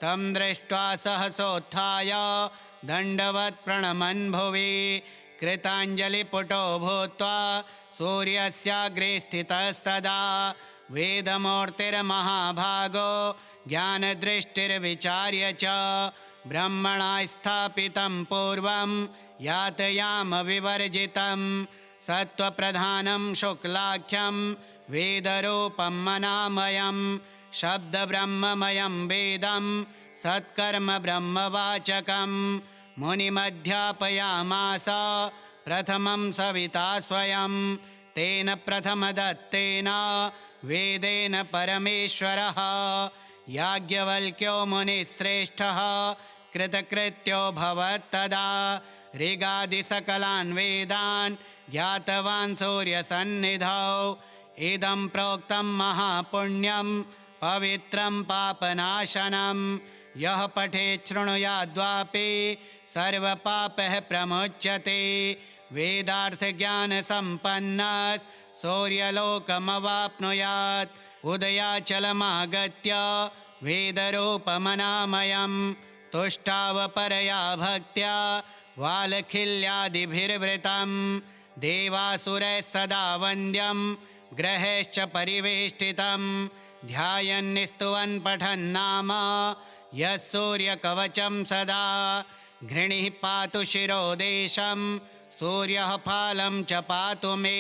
तं दृष्ट्वा सहसोत्थाय दण्डवत् प्रणमन् भुवि कृताञ्जलिपुटो भूत्वा सूर्यस्याग्रे स्थितस्तदा वेदमूर्तिर्महाभागो ज्ञानदृष्टिर्विचार्य च ब्रह्मणा स्थापितं पूर्वं यातयामविवर्जितं सत्त्वप्रधानं शुक्लाख्यं वेदरूपं मनामयं शब्दब्रह्ममयं वेदं सत्कर्म ब्रह्मवाचकं मुनिमध्यापयामास प्रथमं सविता स्वयं तेन प्रथमदत्तेन वेदेन परमेश्वरः याज्ञवल्क्यो मुनिश्रेष्ठः कृतकृत्यो भवत्तदा ऋगादिसकलान् वेदान् ज्ञातवान् सूर्यसन्निधौ इदं प्रोक्तं महापुण्यं पवित्रं पापनाशनं यः पठेत् शृणुयाद्वापि सर्वपापः प्रमुच्यते वेदार्थज्ञानसम्पन्नः सूर्यलोकमवाप्नुयात् उदयाचलमागत्य वेदरूपमनामयं तुष्टावपरया भक्त्या वालखिल्यादिभिर्वृतं देवासुरैः सदा वन्द्यं ग्रहैश्च परिवेष्टितं ध्यायन्निस्तुवन् पठन्नाम यः सूर्यकवचं सदा घृणिः पातु शिरोदेशं सूर्यः फालं च पातु मे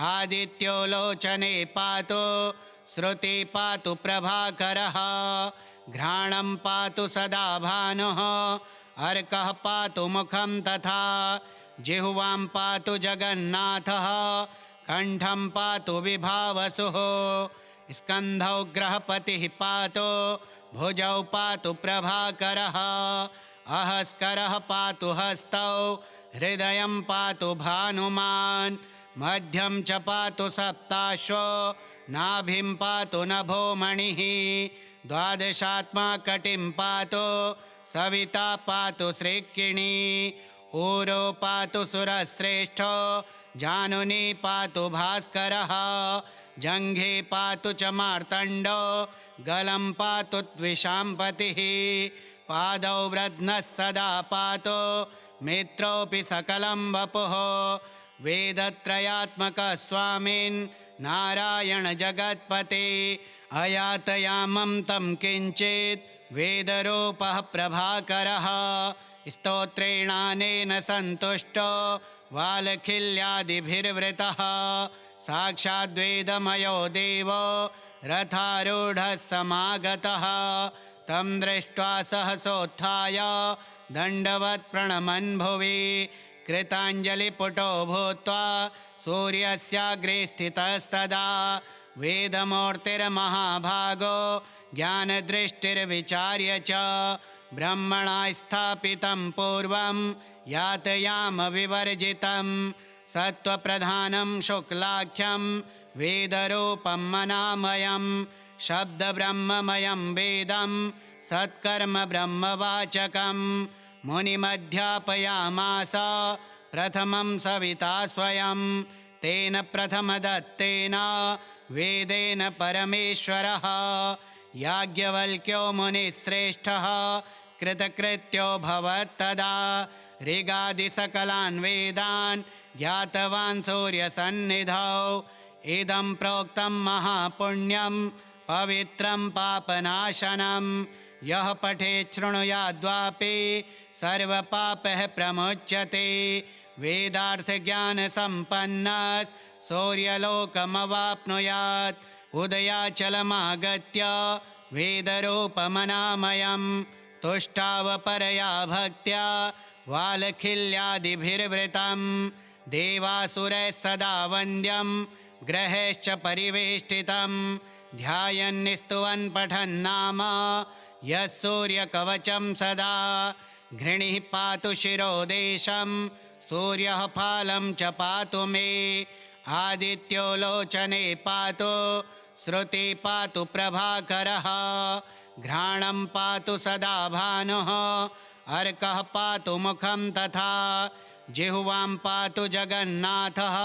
आदित्यो लोचने पातु श्रुति पातु प्रभाकरः घ्राणं पातु सदा भानुः अर्कः पातु मुखं तथा जिह्वां पातु जगन्नाथः कण्ठं पातु विभावसुः स्कन्धौ ग्रहपतिः पातु भुजौ पातु प्रभाकरः अहस्करः पातु हस्तौ हृदयं पातु भानुमान् मध्यं च पातु सप्ताश्वो नाभिं पातु नभोमणिः द्वादशात्मा कटिं पातु सविता पातु श्रीकिणी ऊरो पातु सुरश्रेष्ठो जानुनी पातु भास्करः जङ्घे पातु च मार्तण्डो गलं पातु द्विषाम्पतिः पादौ व्रध्नः सदा पातु मित्रोऽपि सकलं वपुः वेदत्रयात्मकः स्वामिन् नारायण जगत्पते अयातयामं तं किञ्चित् वेदरूपः प्रभाकरः स्तोत्रेणानेन सन्तुष्टो वालखिल्यादिभिर्वृतः साक्षाद्वेदमयो देवो रथारूढः समागतः तं दृष्ट्वा सहसोत्थाय दण्डवत् प्रणमन् भुवि कृताञ्जलिपुटो भूत्वा सूर्यस्याग्रे स्थितस्तदा वेदमूर्तिर्महाभागो ज्ञानदृष्टिर्विचार्य च ब्रह्मणा स्थापितं पूर्वं यातयामविवर्जितं सत्त्वप्रधानं शुक्लाख्यं वेदरूपं मनामयं शब्दब्रह्ममयं वेदं सत्कर्म ब्रह्मवाचकं मुनिमध्यापयामास प्रथमं सविता स्वयं तेन प्रथमदत्तेन वेदेन परमेश्वरः याज्ञवल्क्यो मुनिश्रेष्ठः कृतकृत्यो भवत्तदा ऋगादिसकलान् वेदान् ज्ञातवान् सूर्यसन्निधौ इदं प्रोक्तं महापुण्यं पवित्रं पापनाशनं यः पठेत् शृणुयाद्वापि सर्वपापः प्रमुच्यते वेदार्थज्ञानसम्पन्नः सूर्यलोकमवाप्नुयात् उदयाचलमागत्य वेदरूपमनामयं तुष्टावपरया भक्त्या वालखिल्यादिभिर्वृतं देवासुरैः सदा वन्द्यं ग्रहैश्च परिवेष्टितं ध्यायन्निस्तुवन् पठन्नाम यः सूर्यकवचं सदा घृणिः पातु शिरोदेशं सूर्यः फालं च पातु मे आदित्यो लोचने पातु श्रुति पातु प्रभाकरः घ्राणं पातु सदा भानुः अर्कः पातु मुखं तथा जिह्वां पातु जगन्नाथः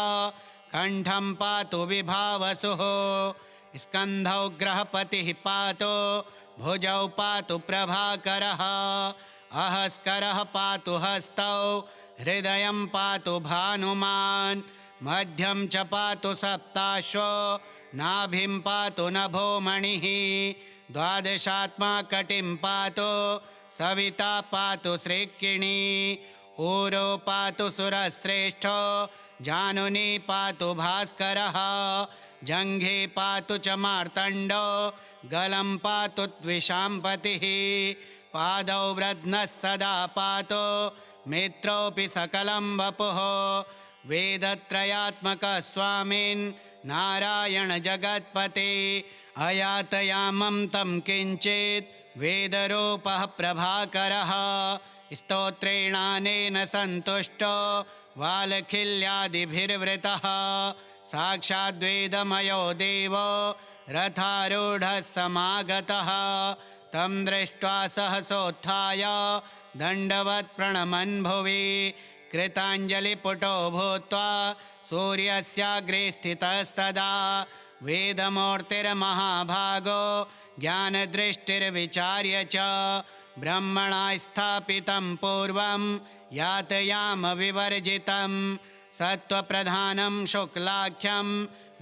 कण्ठं पातु विभावसुः स्कन्धौ ग्रहपतिः पातु भुजौ पातु प्रभाकरः अहस्करः पातु हस्तौ हृदयं पातु भानुमान् मध्यं च पातु सप्ताश्वो नाभिं पातु नभोमणिः द्वादशात्मा कटिं पातु सविता पातु श्रीकिणी ऊरो पातु सुरश्रेष्ठो जानुनी पातु भास्करः जङ्घे पातु च मार्तण्डो गलं पातु द्विषाम्पतिः पादौ व्रध्नः सदा पातु मित्रोऽपि सकलं वपुः वेदत्रयात्मकः स्वामिन् नारायण जगत्पते अयातयामं तं किञ्चित् वेदरूपः प्रभाकरः स्तोत्रेणानेन सन्तुष्टो वालखिल्यादिभिर्वृतः साक्षाद्वेदमयो देवो रथारूढः समागतः तं दृष्ट्वा सहसोत्थाय दण्डवत् प्रणमन् भुवि कृताञ्जलिपुटो भूत्वा सूर्यस्याग्रे स्थितस्तदा वेदमूर्तिर्महाभागो ज्ञानदृष्टिर्विचार्य च ब्रह्मणा स्थापितं पूर्वं यातयामविवर्जितं सत्त्वप्रधानं शुक्लाख्यं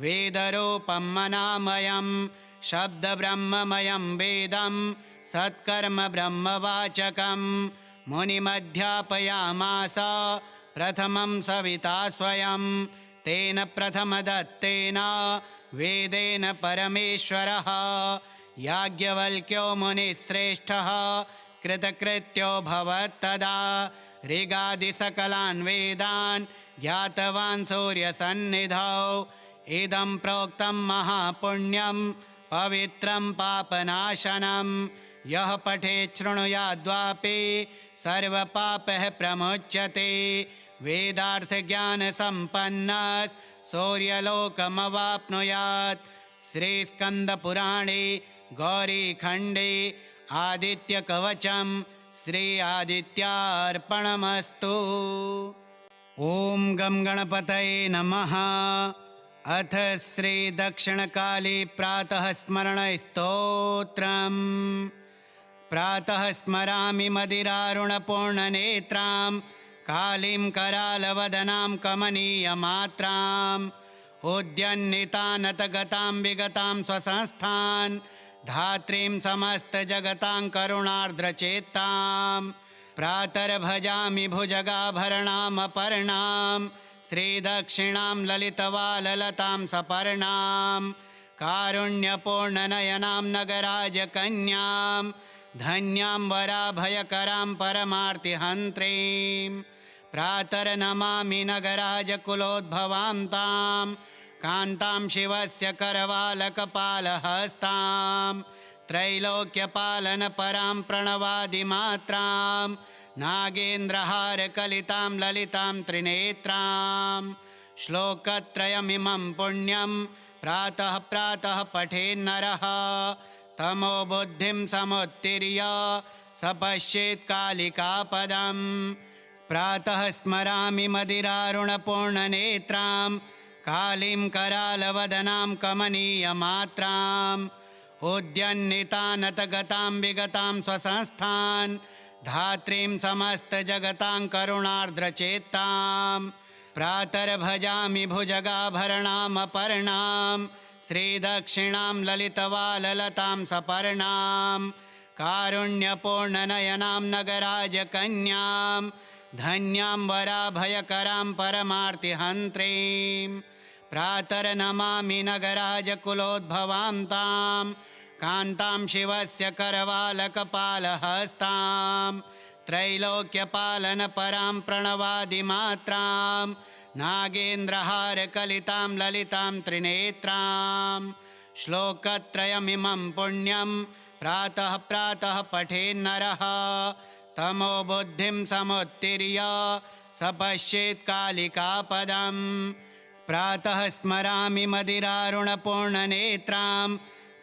वेदरूपं मनामयं शब्दब्रह्ममयं वेदं सत्कर्म ब्रह्मवाचकं मुनिमध्यापयामास प्रथमं सविता स्वयं तेन प्रथमदत्तेन वेदेन परमेश्वरः याज्ञवल्क्यो मुनिश्रेष्ठः कृतकृत्यो भवत्तदा ऋगादिसकलान् वेदान् ज्ञातवान् सूर्यसन्निधौ इदं प्रोक्तं महापुण्यं पवित्रं पापनाशनं यः पठेत् शृणुयाद्वापि सर्वपापः प्रमुच्यते वेदार्थज्ञानसम्पन्नः सूर्यलोकमवाप्नुयात्। श्रीस्कन्दपुराणे गौरीखण्डे आदित्यकवचं श्री आदित्यार्पणमस्तु। ॐ गं गणपतये नमः। अथ श्री दक्षिणकाली प्रातः स्मरणस्तोत्रम्। प्रातः स्मरामि मदिरारुणपूर्णनेत्रां कालीं करालवदनां कमनीयमात्राम् उद्यन्नितानतगतां विगतां स्वसंस्थान् धात्रीं समस्तजगतां करुणार्द्रचेत्तां प्रातर्भजामि भुजगाभरणामपर्णां श्रीदक्षिणां ललितवाललतां सपर्णां कारुण्यपूर्णनयनां नगराजकन्यां धन्यां वराभयकरां परमार्तिहन्त्रीं प्रातर्नमामि नगराजकुलोद्भवां तां कान्तां शिवस्य करवालकपालहस्तां त्रैलोक्यपालनपरां प्रणवादिमात्रां नागेन्द्रहारकलितां ललितां त्रिनेत्रां श्लोकत्रयमिमं पुण्यं प्रातः प्रातः पठेन्नरः तमो बुद्धिं समुत्तीर्य स पश्येत् कालिकापदम्। प्रातः स्मरामि मदिरारुणपूर्णनेत्रां कालीं करालवदनां कमनीयमात्राम् उद्यन्नितानतगतां विगतां स्वसंस्थान् धात्रीं समस्तजगतां करुणार्द्रचेत्तां प्रातर्भजामि भुजगाभरणामपर्णां श्रीदक्षिणां ललितवाललतां सपर्णां कारुण्यपूर्णनयनां नगराजकन्यां धन्यां वराभयकरां परमार्तिहन्त्रीं प्रातर्नमामि नगराजकुलोद्भवां तां कान्तां शिवस्य करवालकपालहस्तां त्रैलोक्यपालनपरां प्रणवादिमात्रां नागेन्द्रहारकलितां ललितां त्रिनेत्रां श्लोकत्रयमिमं पुण्यं प्रातः प्रातः पठेन्नरः तमो बुद्धिं समुत्तीर्य स पश्येत् कालिकापदम्। प्रातः स्मरामि मदिरारुणपूर्णनेत्रां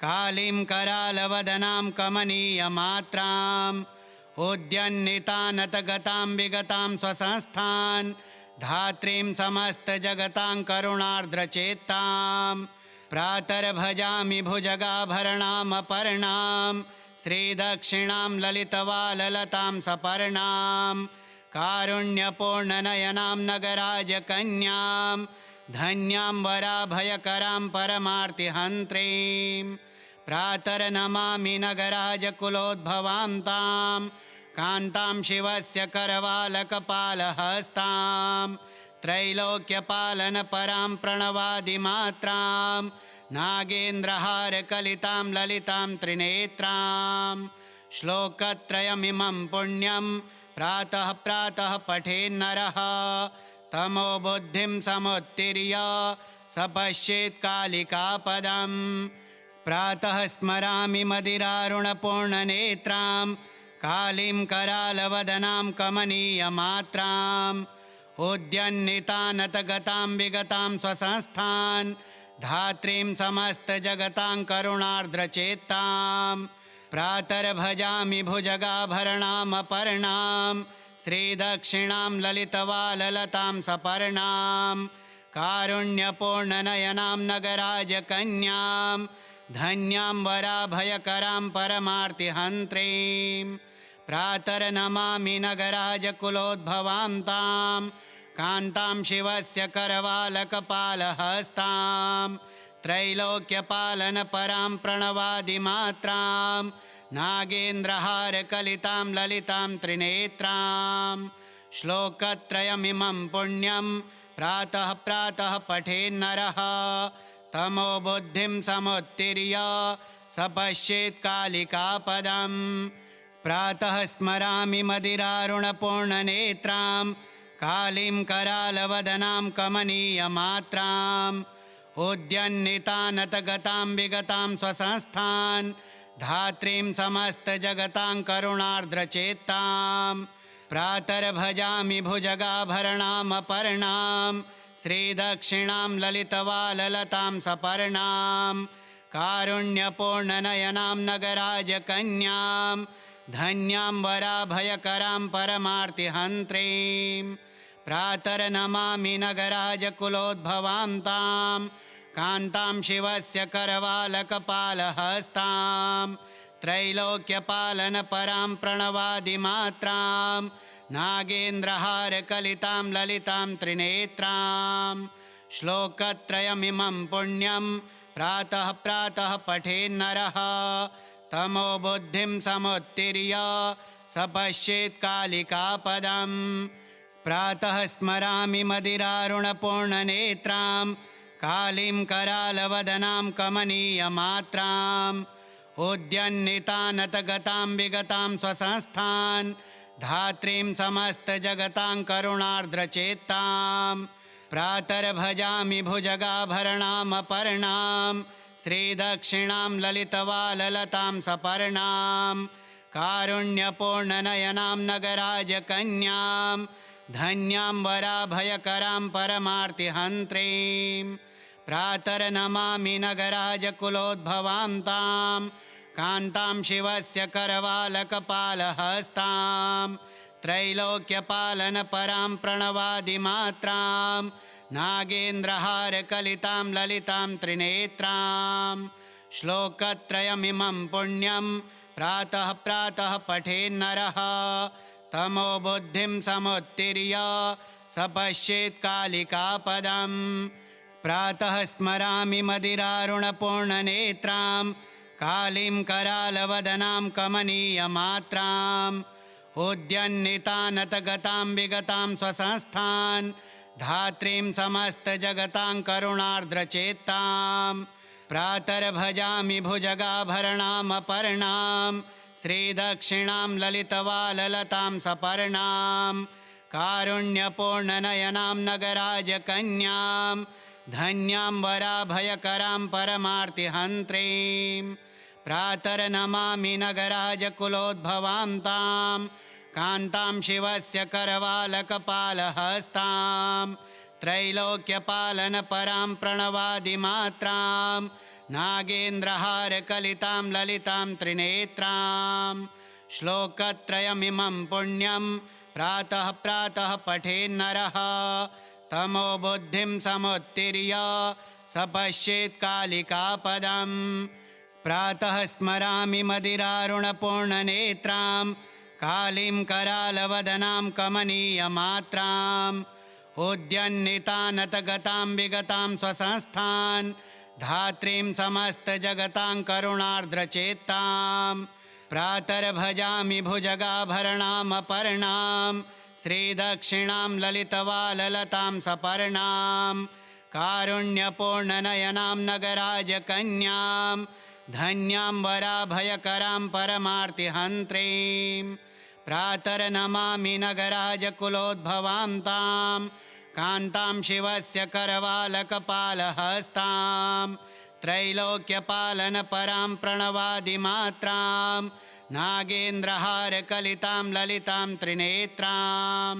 कालीं करालवदनां कमनीयमात्राम् उद्यन्नितानतगतां विगतां स्वसंस्थान् धात्रीं समस्तजगतां करुणार्द्रचेत्तां प्रातर्भजामि भुजगाभरणामपर्णां श्रीदक्षिणां ललितवाललतां सपर्णां कारुण्यपूर्णनयनां नगराजकन्यां धन्यां वराभयकरां परमार्तिहन्त्रीं प्रातर्नमामि नगराजकुलोद्भवां तां कान्तां शिवस्य करवालकपालहस्तां त्रैलोक्यपालनपरां प्रणवादिमात्रां नागेन्द्रहारकलितां ललितां त्रिनेत्रां श्लोकत्रयमिमं पुण्यं प्रातः प्रातः पठेन्नरः तमो बुद्धिं समुत्तीर्य स पश्येत् कालिकापदम्। प्रातः स्मरामि मदिरारुणपूर्णनेत्रां कालीं करालवदनां कमनीयमात्राम् उद्यन्नितानतगतां विगतां स्वसंस्थान् धात्रीं समस्तजगतां करुणार्द्रचेत्तां प्रातर्भजामि भुजगाभरणामपर्णां श्रीदक्षिणां ललितवाललतां सपर्णां कारुण्यपूर्णनयनां नगराजकन्यां धन्यां वराभयकरां परमार्तिहन्त्रीं प्रातर्नमामि नगराजकुलोद्भवां तां कान्तां शिवस्य करवालकपालहस्तां त्रैलोक्यपालनपरां प्रणवादिमात्रां नागेन्द्रहारकलितां ललितां त्रिनेत्रां श्लोकत्रयमिमं पुण्यं प्रातः प्रातः पठेन्नरः तमो बुद्धिं समुत्तीर्य स पश्येत् कालिकापदम् प्रातः स्मरामि मदिरारुणपूर्णनेत्रां कालीं करालवदनां कमनीयमात्राम् उद्यन्नितानतगतां विगतां स्वसंस्थान् धात्रीं समस्तजगतां करुणार्द्रचेत्तां प्रातर्भजामि भुजगाभरणामपर्णां श्रीदक्षिणां ललितवाललतां सपर्णां कारुण्यपूर्णनयनां नगराजकन्यां धन्यां वराभयकरां परमार्तिहन्त्रीं प्रातर्नमामि नगराजकुलोद्भवां तां कान्तां शिवस्य करवालकपालहस्तां त्रैलोक्यपालनपरां प्रणवादिमात्रां नागेन्द्रहारकलितां ललितां त्रिनेत्रां श्लोकत्रयमिमं पुण्यं प्रातः प्रातः पठेन्नरः तमो बुद्धिं समुत्तीर्य स पश्येत् कालिकापदम् प्रातः स्मरामि मदिरारुणपूर्णनेत्रां कालीं करालवदनां कमनीयमात्राम् उद्यन्नितानतगतां विगतां स्वसंस्थान् धात्रीं समस्तजगतां करुणार्द्रचेत्तां प्रातर्भजामि भुजगाभरणामपर्णां श्रीदक्षिणां ललितवाललतां सपर्णां कारुण्यपूर्णनयनां नगराजकन्यां धन्यां वराभयकरां परमार्तिहन्त्रीं प्रातर्नमामि नगराजकुलोद्भवां तां कान्तां शिवस्य करवालकपालहस्तां त्रैलोक्यपालनपरां प्रणवादिमात्रां नागेन्द्रहारकलितां ललितां त्रिनेत्रां श्लोकत्रयमिमं पुण्यं प्रातः प्रातः पठेन्नरः तमो बुद्धिं समुत्तीर्य स पश्येत् कालिकापदम् प्रातः स्मरामि मदिरारुणपूर्णनेत्रां कालीं करालवदनां कमनीयमात्राम् उद्यन्नितानतगतां विगतां स्वसंस्थान् धात्रीं समस्तजगतां करुणार्द्रचेत्तां प्रातर्भजामि भुजगाभरणामपर्णां श्रीदक्षिणां ललितवाललतां सपर्णां कारुण्यपूर्णनयनां नगराजकन्यां धन्यां वराभयकरां परमार्तिहन्त्रीं प्रातर्नमामि नगराजकुलोद्भवां तां कान्तां शिवस्य करवालकपालहस्तां त्रैलोक्यपालनपरां प्रणवादिमात्रां नागेन्द्रहारकलितां ललितां त्रिनेत्रां श्लोकत्रयमिमं पुण्यं प्रातः प्रातः पठेन्नरः तमो बुद्धिं समुत्तीर्य स पश्येत् कालिकापदम् प्रातः स्मरामि मदिरारुणपूर्णनेत्रां कालीं करालवदनां कमनीयमात्राम् उद्यन्नितानतगतां विगतां स्वसंस्थान् धात्रीं समस्तजगतां करुणार्द्रचेत्तां प्रातर्भजामि भुजगाभरणामपर्णां श्रीदक्षिणां ललितवाललतां सपर्णां कारुण्यपूर्णनयनां नगराजकन्यां धन्यां वराभयकरां परमार्तिहन्त्रीं प्रातर्नमामि नगराजकुलोद्भवां तां कान्तां शिवस्य करवालकपालहस्तां त्रैलोक्यपालनपरां प्रणवादिमात्रां नागेन्द्रहारकलितां ललितां त्रिनेत्रां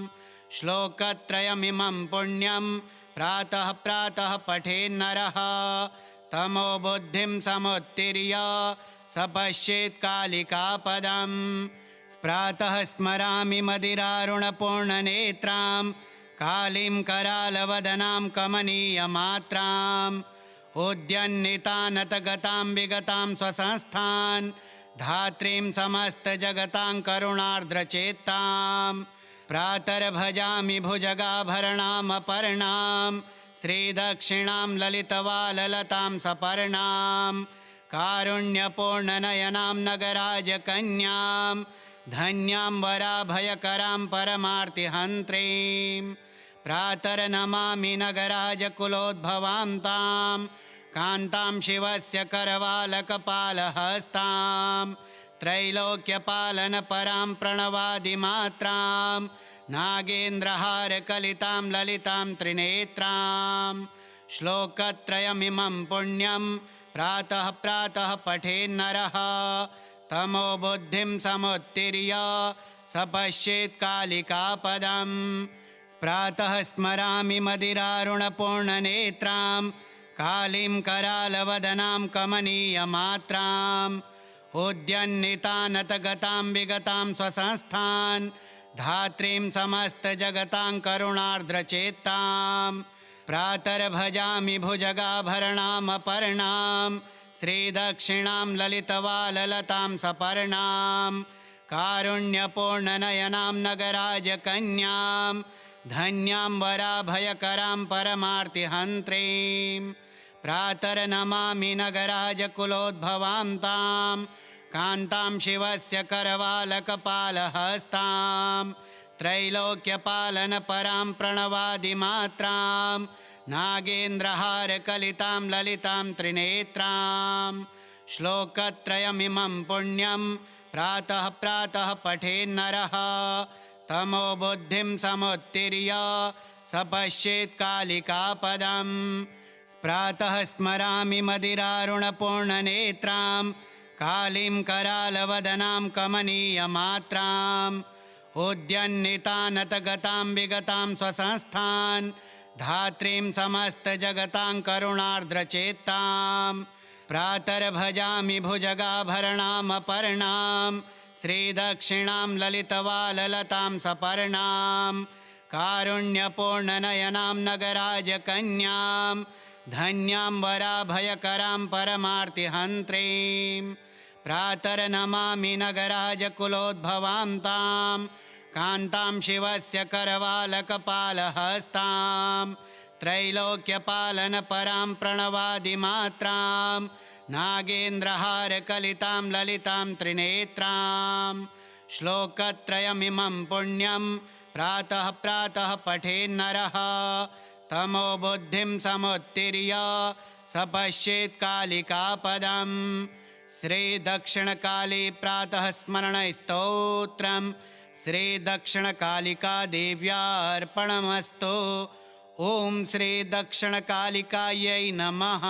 श्लोकत्रयमिमं पुण्यं प्रातः प्रातः पठेन्नरः तमो बुद्धिं समुत्तीर्य स पश्येत् कालिकापदम् प्रातः स्मरामि मदिरारुणपूर्णनेत्रां कालीं करालवदनां कमनीयमात्राम् उद्यन्नितानतगतां विगतां स्वसंस्थान् धात्रीं समस्तजगतां करुणार्द्रचेत्तां प्रातर्भजामि भुजगाभरणामपर्णां श्रीदक्षिणां ललितवाललतां सपर्णां कारुण्यपूर्णनयनां नगराजकन्यां धन्यां वराभयकरां परमार्तिहन्त्रीं प्रातर्नमामि नगराजकुलोद्भवां तां कान्तां शिवस्य करवालकपालहस्तां त्रैलोक्यपालनपरां प्रणवादिमात्रां नागेन्द्रहारकलितां ललितां त्रिनेत्रां श्लोकत्रयमिमं पुण्यं प्रातः प्रातः पठेन्नरः तमो बुद्धिं समुत्तीर्य स पश्येत् कालिकापदम् प्रातः स्मरामि मदिरारुणपूर्णनेत्रां कालीं करालवदनां कमनीयमात्राम् उद्यन्नितानतगतां विगतां स्वसंस्थान् धात्रीं समस्तजगतां करुणार्द्रचेत्तां प्रातर्भजामि भुजगाभरणामपर्णां श्रीदक्षिणां ललितवाललतां सपर्णां कारुण्यपूर्णनयनां नगराजकन्यां धन्यां वराभयकरां परमार्तिहन्त्रीं प्रातर्नमामि नगराजकुलोद्भवां तां कान्तां शिवस्य करवालकपालहस्तां त्रैलोक्यपालनपरां प्रणवादिमात्रां नागेन्द्रहारकलितां ललितां त्रिनेत्रां श्लोकत्रयमिमं पुण्यं प्रातः प्रातः पठेन्नरः तमो बुद्धिं समुत्तीर्य स पश्येत् कालिकापदम् प्रातः स्मरामि मदिरारुणपूर्णनेत्रां कालीं करालवदनां कमनीयमात्राम् उद्यन्नितानतगतां विगतां स्वसंस्थान् धात्रीं समस्तजगतां करुणार्द्रचेत्तां प्रातर्भजामि भुजगाभरणामपर्णां श्रीदक्षिणां ललितवाललतां सपर्णां कारुण्यपूर्णनयनां नगराजकन्यां धन्यां वराभयकरां परमार्तिहन्त्रीं प्रातर्नमामि नगराजकुलोद्भवां तां कान्तां शिवस्य करवालकपालहस्तां त्रैलोक्यपालनपरां प्रणवादिमात्रां नागेन्द्रहारकलितां ललितां त्रिनेत्रां श्लोकत्रयमिमं पुण्यं प्रातः प्रातः पठेन्नरः तमो बुद्धिं समुत्तीर्य स पश्येत् कालिकापदम् श्रीदक्षिणकाली प्रातः स्मरणस्तोत्रम् श्रीदक्षिणकालिका देव्यार्पणमस्तु। ॐ श्रीदक्षिणकालिकायै नमः।